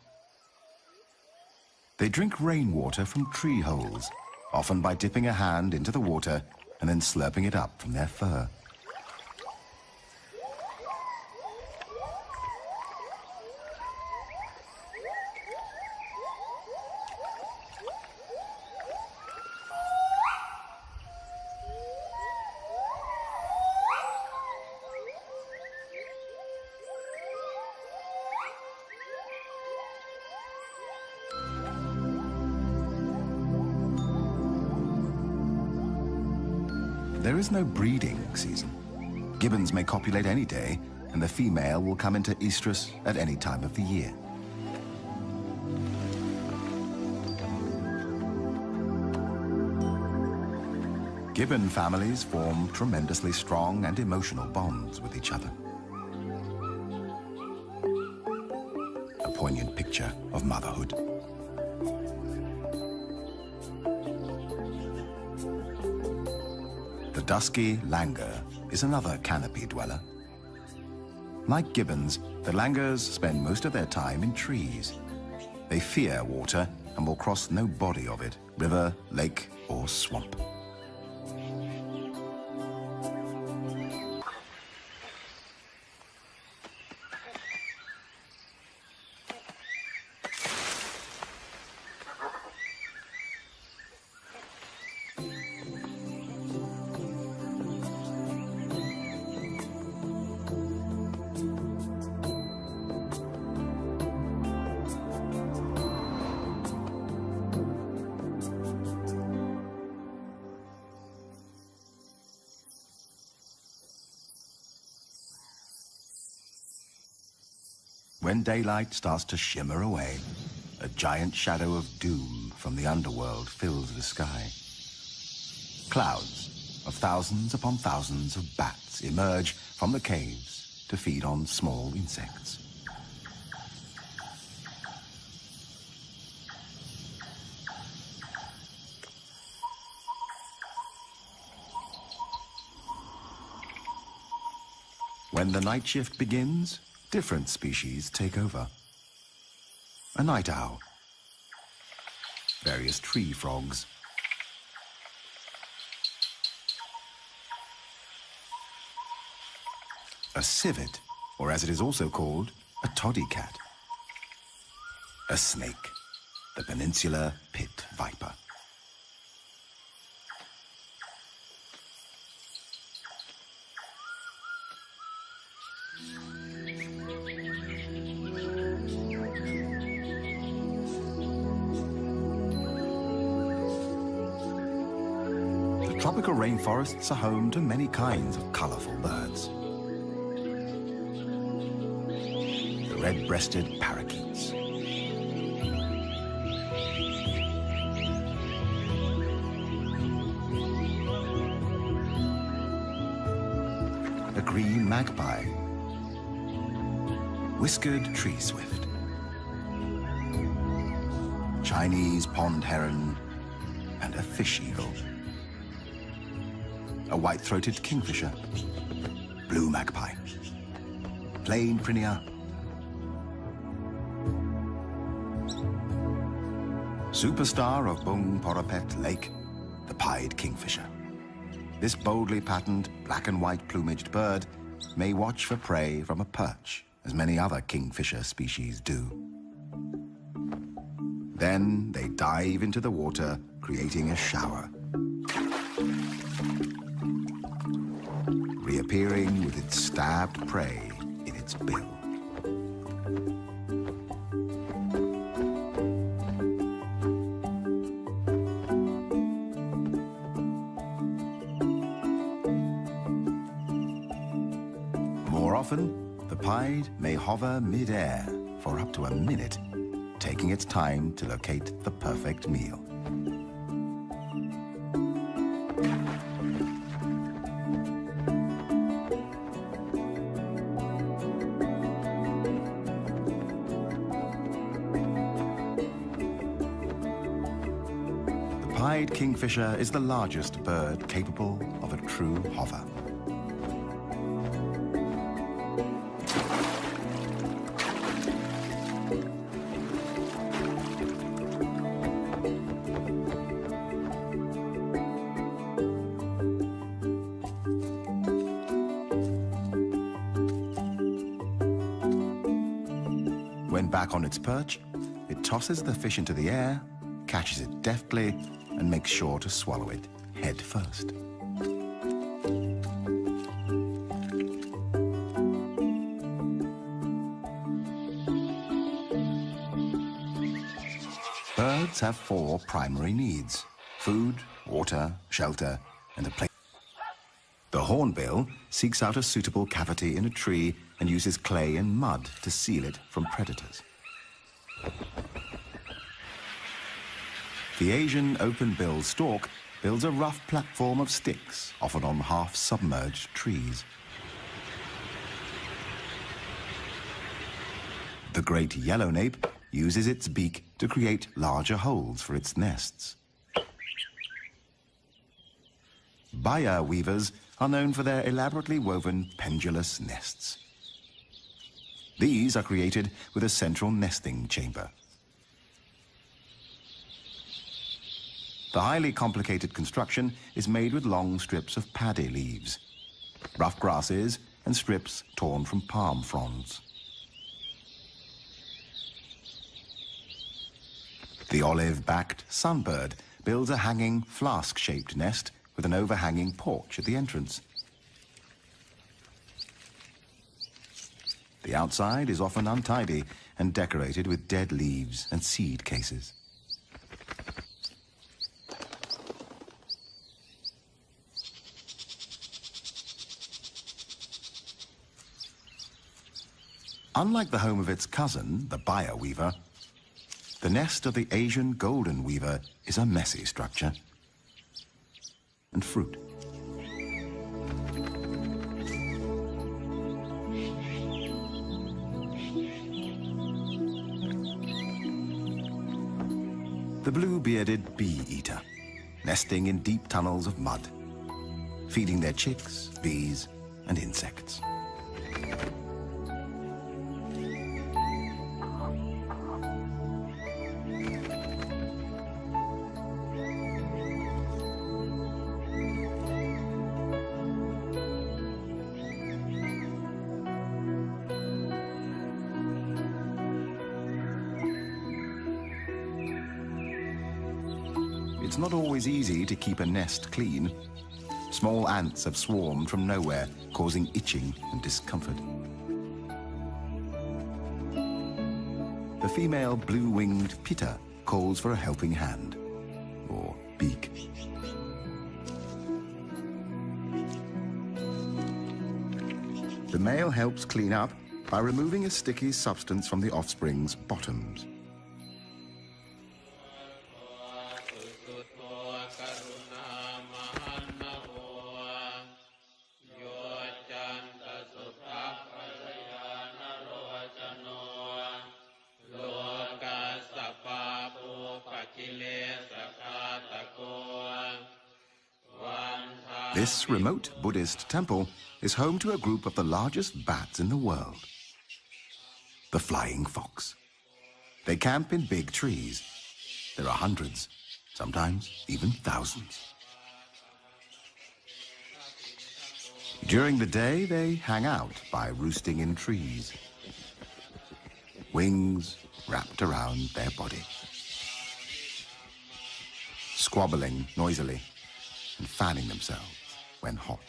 They drink rainwater from tree holes, often by dipping a hand into the water and then slurping it up from their fur. There is no breeding season. Gibbons may copulate any day, and the female will come into estrus at any time of the year. Gibbon families form tremendously strong and emotional bonds with each other. A poignant picture of motherhood. The dusky langur is another canopy dweller. Like gibbons, the langurs spend most of their time in trees. They fear water and will cross no body of it, river, lake, or swamp. When daylight starts to shimmer away, a giant shadow of doom from the underworld fills the sky. Clouds of thousands upon thousands of bats emerge from the caves to feed on small insects. When the night shift begins, different species take over. A night owl, various tree frogs, a civet, or as it is also called, a toddy cat, a snake, the peninsular pit viper. Tropical rainforests are home to many kinds of colorful birds. The red-breasted parakeets, the green magpie, whiskered tree swift, Chinese pond heron, and a fish eagle. A white-throated kingfisher, blue magpie, plain prinia, superstar of Bung Porapet Lake, the pied kingfisher. This boldly patterned black and white plumaged bird may watch for prey from a perch, as many other kingfisher species do. Then they dive into the water, creating a shower, reappearing with its stabbed prey in its bill. More often, the pied may hover mid-air for up to a minute, taking its time to locate the perfect meal. The pied kingfisher is the largest bird capable of a true hover. When back on its perch, it tosses the fish into the air, catches it deftly, and makes sure to swallow it head first. Birds have 4 primary needs: food, water, shelter, and a place. The hornbill seeks out a suitable cavity in a tree and uses clay and mud to seal it from predators. The Asian open-billed stork builds a rough platform of sticks, often on half-submerged trees. The great yellownape uses its beak to create larger holes for its nests. Baya weavers are known for their elaborately woven pendulous nests. These are created with a central nesting chamber. The highly complicated construction is made with long strips of paddy leaves, rough grasses, and strips torn from palm fronds. The olive-backed sunbird builds a hanging flask-shaped nest with an overhanging porch at the entrance. The outside is often untidy and decorated with dead leaves and seed cases. Unlike the home of its cousin, the Baya weaver, the nest of the Asian golden weaver is a messy structure. And fruit. The blue-bearded bee-eater, nesting in deep tunnels of mud, feeding their chicks, bees, and insects. It's not always easy to keep a nest clean. Small ants have swarmed from nowhere, causing itching and discomfort. The female blue-winged pitta calls for a helping hand, or beak. The male helps clean up by removing a sticky substance from the offspring's bottoms. This remote Buddhist temple is home to a group of the largest bats in the world, the flying fox. They camp in big trees. There are hundreds, sometimes even thousands. During the day, they hang out by roosting in trees, wings wrapped around their body, squabbling noisily and fanning themselves when hot.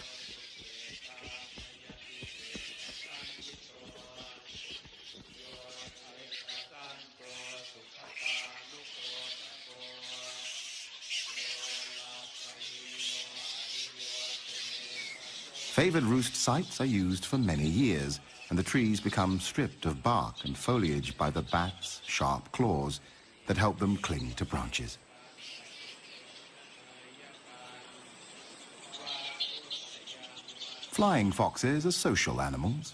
Favored roost sites are used for many years, and the trees become stripped of bark and foliage by the bats' sharp claws that help them cling to branches. Flying foxes are social animals,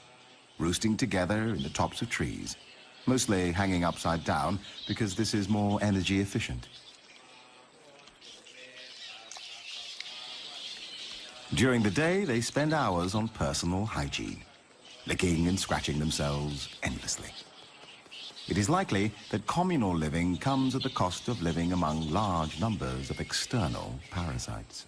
roosting together in the tops of trees, mostly hanging upside down because this is more energy efficient. During the day, they spend hours on personal hygiene, licking and scratching themselves endlessly. It is likely that communal living comes at the cost of living among large numbers of external parasites.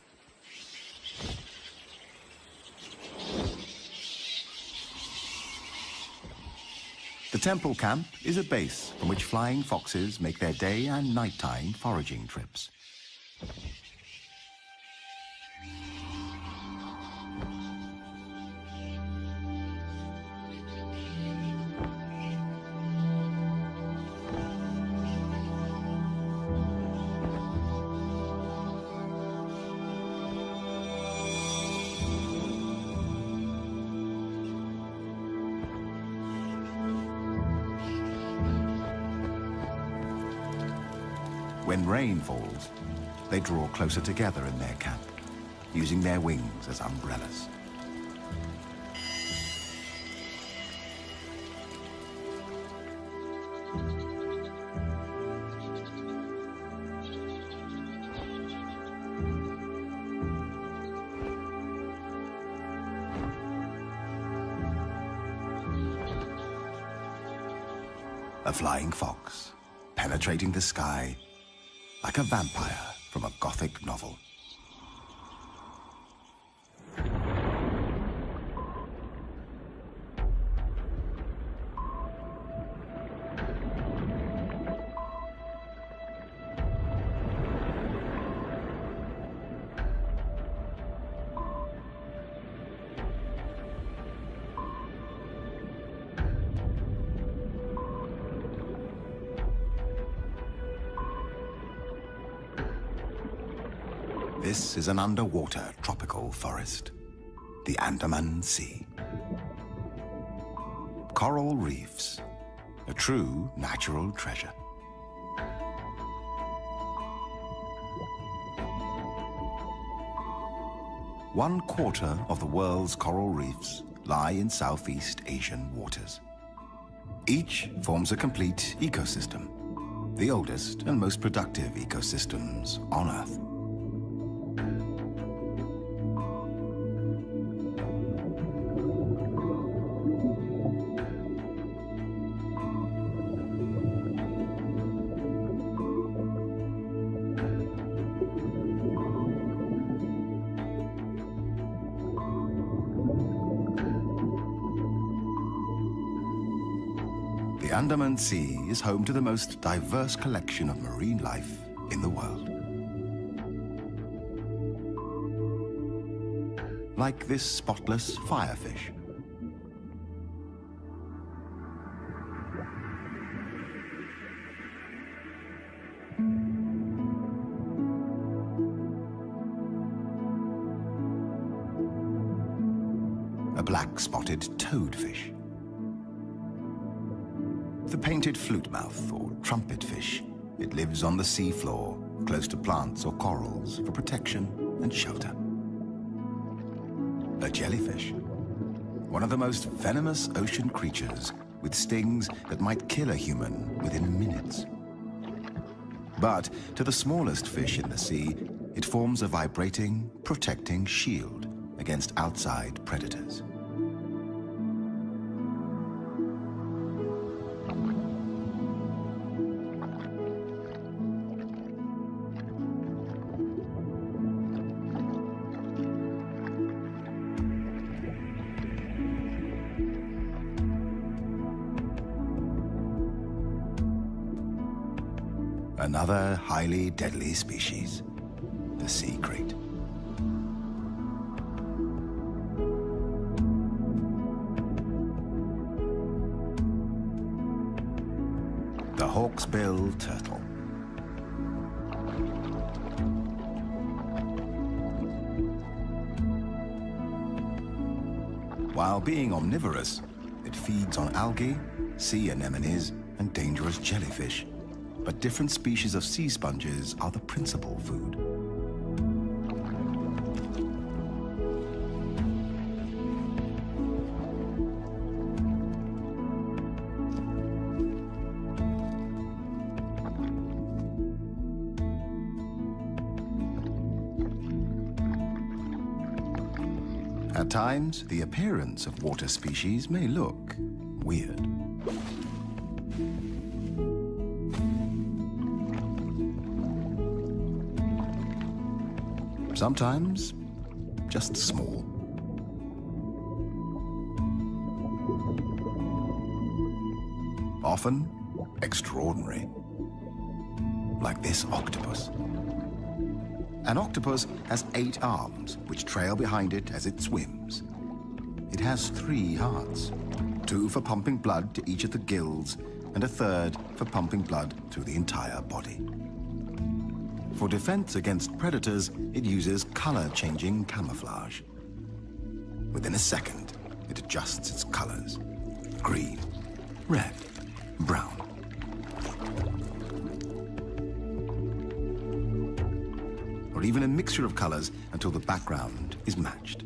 The temple camp is a base from which flying foxes make their day and nighttime foraging trips. When rain falls, they draw closer together in their camp, using their wings as umbrellas. A flying fox, penetrating the sky like a vampire from a Gothic novel. This is an underwater tropical forest, the Andaman Sea. Coral reefs, a true natural treasure. One quarter of the world's coral reefs lie in Southeast Asian waters. Each forms a complete ecosystem, the oldest and most productive ecosystems on Earth. The Andaman Sea is home to the most diverse collection of marine life in the world. Like this spotless firefish. A black-spotted toadfish. The painted flutemouth or trumpetfish. It lives on the seafloor, close to plants or corals for protection and shelter. A jellyfish, one of the most venomous ocean creatures with stings that might kill a human within minutes. But to the smallest fish in the sea, it forms a vibrating, protecting shield against outside predators. Another highly deadly species, the sea krait. The hawksbill turtle. While being omnivorous, it feeds on algae, sea anemones, and dangerous jellyfish. But different species of sea sponges are the principal food. At times, the appearance of water species may look weird. Sometimes, just small. Often, extraordinary. Like this octopus. An octopus has 8 arms, which trail behind it as it swims. It has 3 hearts, 2 for pumping blood to each of the gills, and a 3rd for pumping blood through the entire body. For defense against predators, it uses color-changing camouflage. Within a second, it adjusts its colors: green, red, brown. Or even a mixture of colors until the background is matched.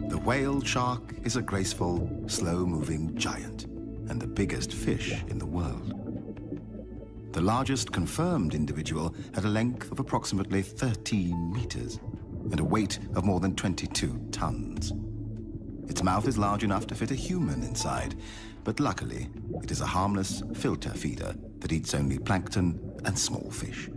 The whale shark is a graceful, slow-moving giant and the biggest fish in the world. The largest confirmed individual had a length of approximately 13 meters and a weight of more than 22 tons. Its mouth is large enough to fit a human inside, but luckily, it is a harmless filter feeder that eats only plankton and small fish.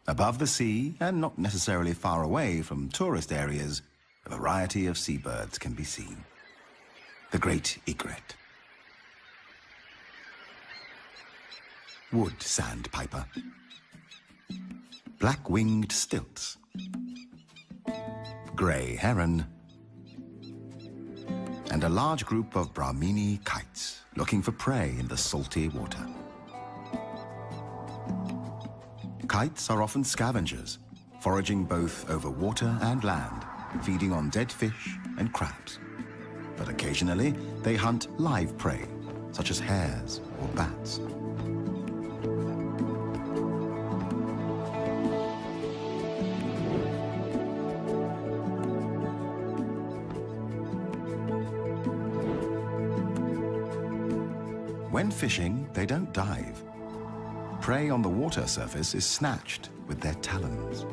Above the sea, and not necessarily far away from tourist areas, a variety of seabirds can be seen. The great egret, wood sandpiper, black-winged stilts, grey heron, and a large group of Brahmini kites looking for prey in the salty water. Kites are often scavengers, foraging both over water and land, feeding on dead fish and crabs. But occasionally, they hunt live prey, such as hares or bats. When fishing, they don't dive. Prey on the water surface is snatched with their talons.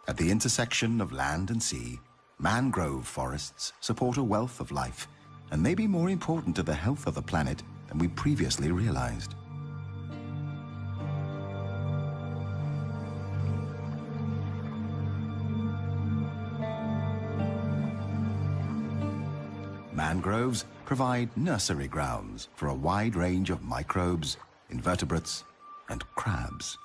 At the intersection of land and sea, mangrove forests support a wealth of life and may be more important to the health of the planet than we previously realized. Mangroves provide nursery grounds for a wide range of microbes, invertebrates, and crabs.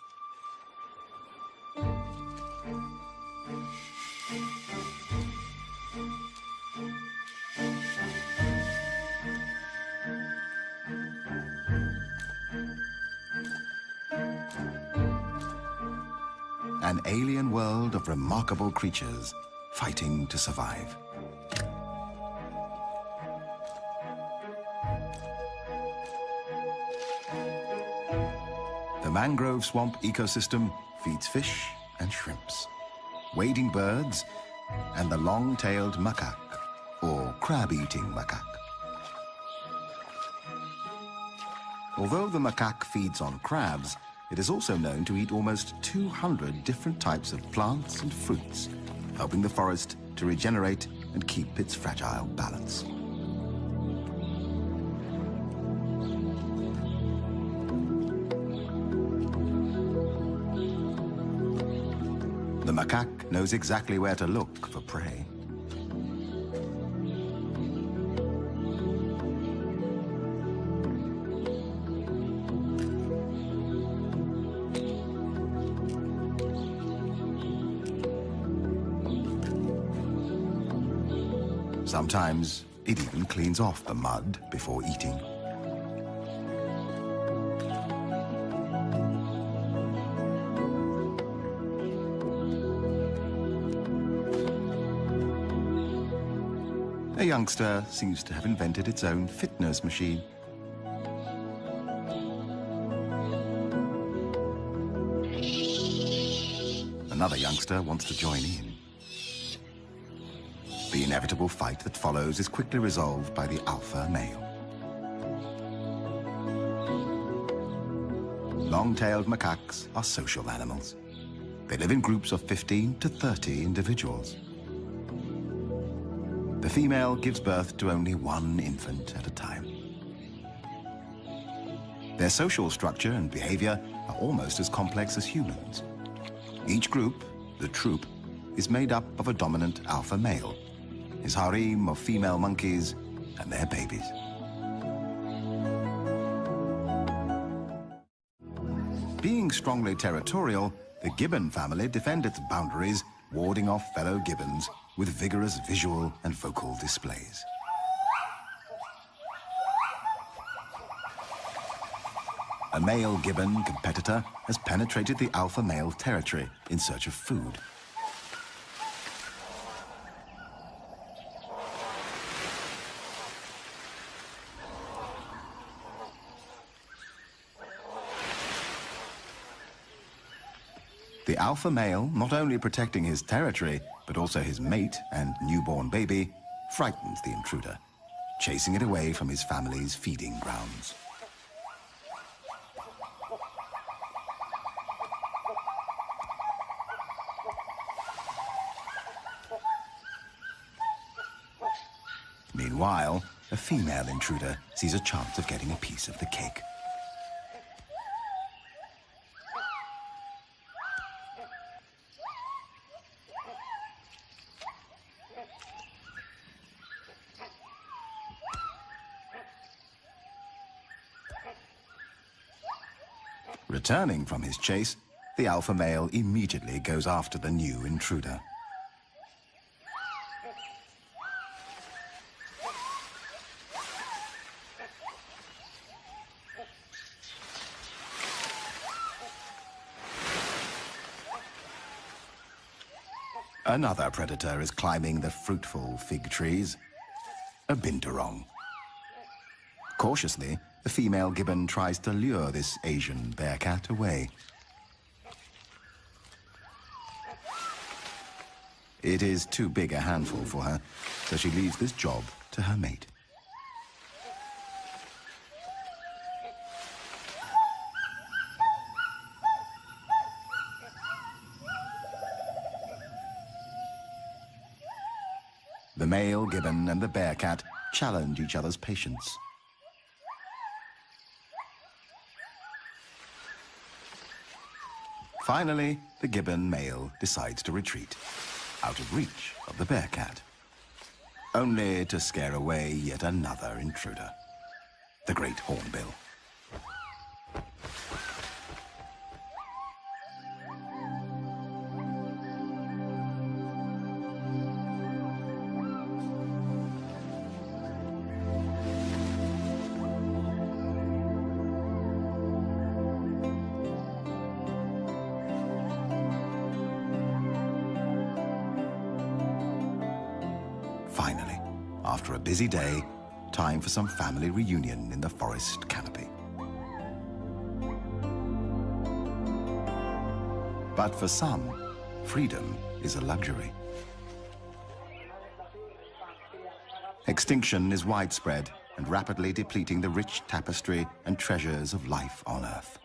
An alien world of remarkable creatures fighting to survive. The mangrove swamp ecosystem feeds fish and shrimps, wading birds, and the long-tailed macaque, or crab-eating macaque. Although the macaque feeds on crabs, it is also known to eat almost 200 different types of plants and fruits, helping the forest to regenerate and keep its fragile balance. The macaque knows exactly where to look for prey. Sometimes it even cleans off the mud before eating. A youngster seems to have invented its own fitness machine. Another youngster wants to join in. The inevitable fight that follows is quickly resolved by the alpha male. Long-tailed macaques are social animals. They live in groups of 15 to 30 individuals. The female gives birth to only one infant at a time. Their social structure and behavior are almost as complex as humans. Each group, the troop, is made up of a dominant alpha male, his harem of female monkeys, and their babies. Being strongly territorial, the gibbon family defend its boundaries, warding off fellow gibbons with vigorous visual and vocal displays. A male gibbon competitor has penetrated the alpha male territory in search of food. The alpha male, not only protecting his territory, but also his mate and newborn baby, frightens the intruder, chasing it away from his family's feeding grounds. Meanwhile, a female intruder sees a chance of getting a piece of the cake. Returning from his chase, the alpha male immediately goes after the new intruder. Another predator is climbing the fruitful fig trees, a binturong. Cautiously, the female gibbon tries to lure this Asian bearcat away. It is too big a handful for her, so she leaves this job to her mate. The male gibbon and the bearcat challenge each other's patience. Finally, the gibbon male decides to retreat, out of reach of the bearcat, only to scare away yet another intruder, the great hornbill. Finally, after a busy day, time for some family reunion in the forest canopy. But for some, freedom is a luxury. Extinction is widespread and rapidly depleting the rich tapestry and treasures of life on Earth.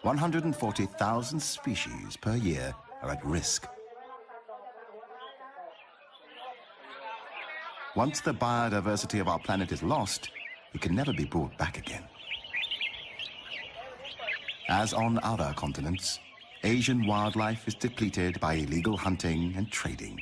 140,000 species per year are at risk. Once the biodiversity of our planet is lost, it can never be brought back again. As on other continents, Asian wildlife is depleted by illegal hunting and trading.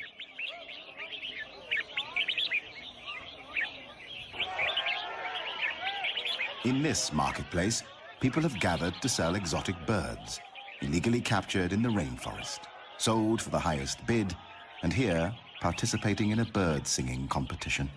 In this marketplace, people have gathered to sell exotic birds, illegally captured in the rainforest, sold for the highest bid, and here participating in a bird singing competition.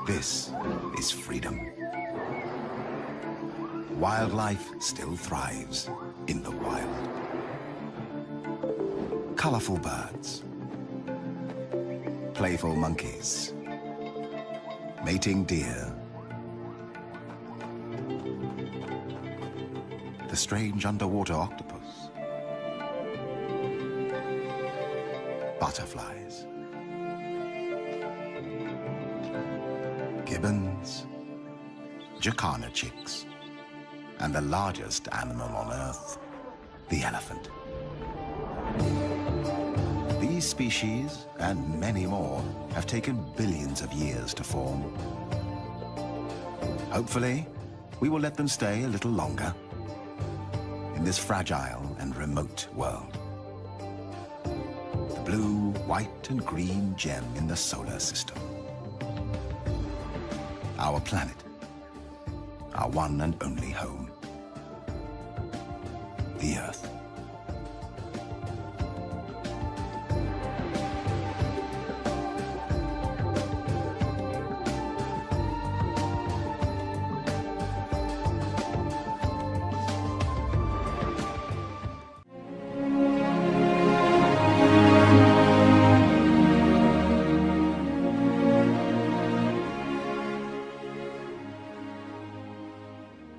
This is freedom. Wildlife still thrives in the wild. Colorful birds, playful monkeys, mating deer, the strange underwater octopus, butterflies, gibbons, jacana chicks, and the largest animal on Earth, the elephant. These species, and many more, have taken billions of years to form. Hopefully, we will let them stay a little longer in this fragile and remote world. The blue, white, and green gem in the solar system. Our planet, our one and only home, the Earth.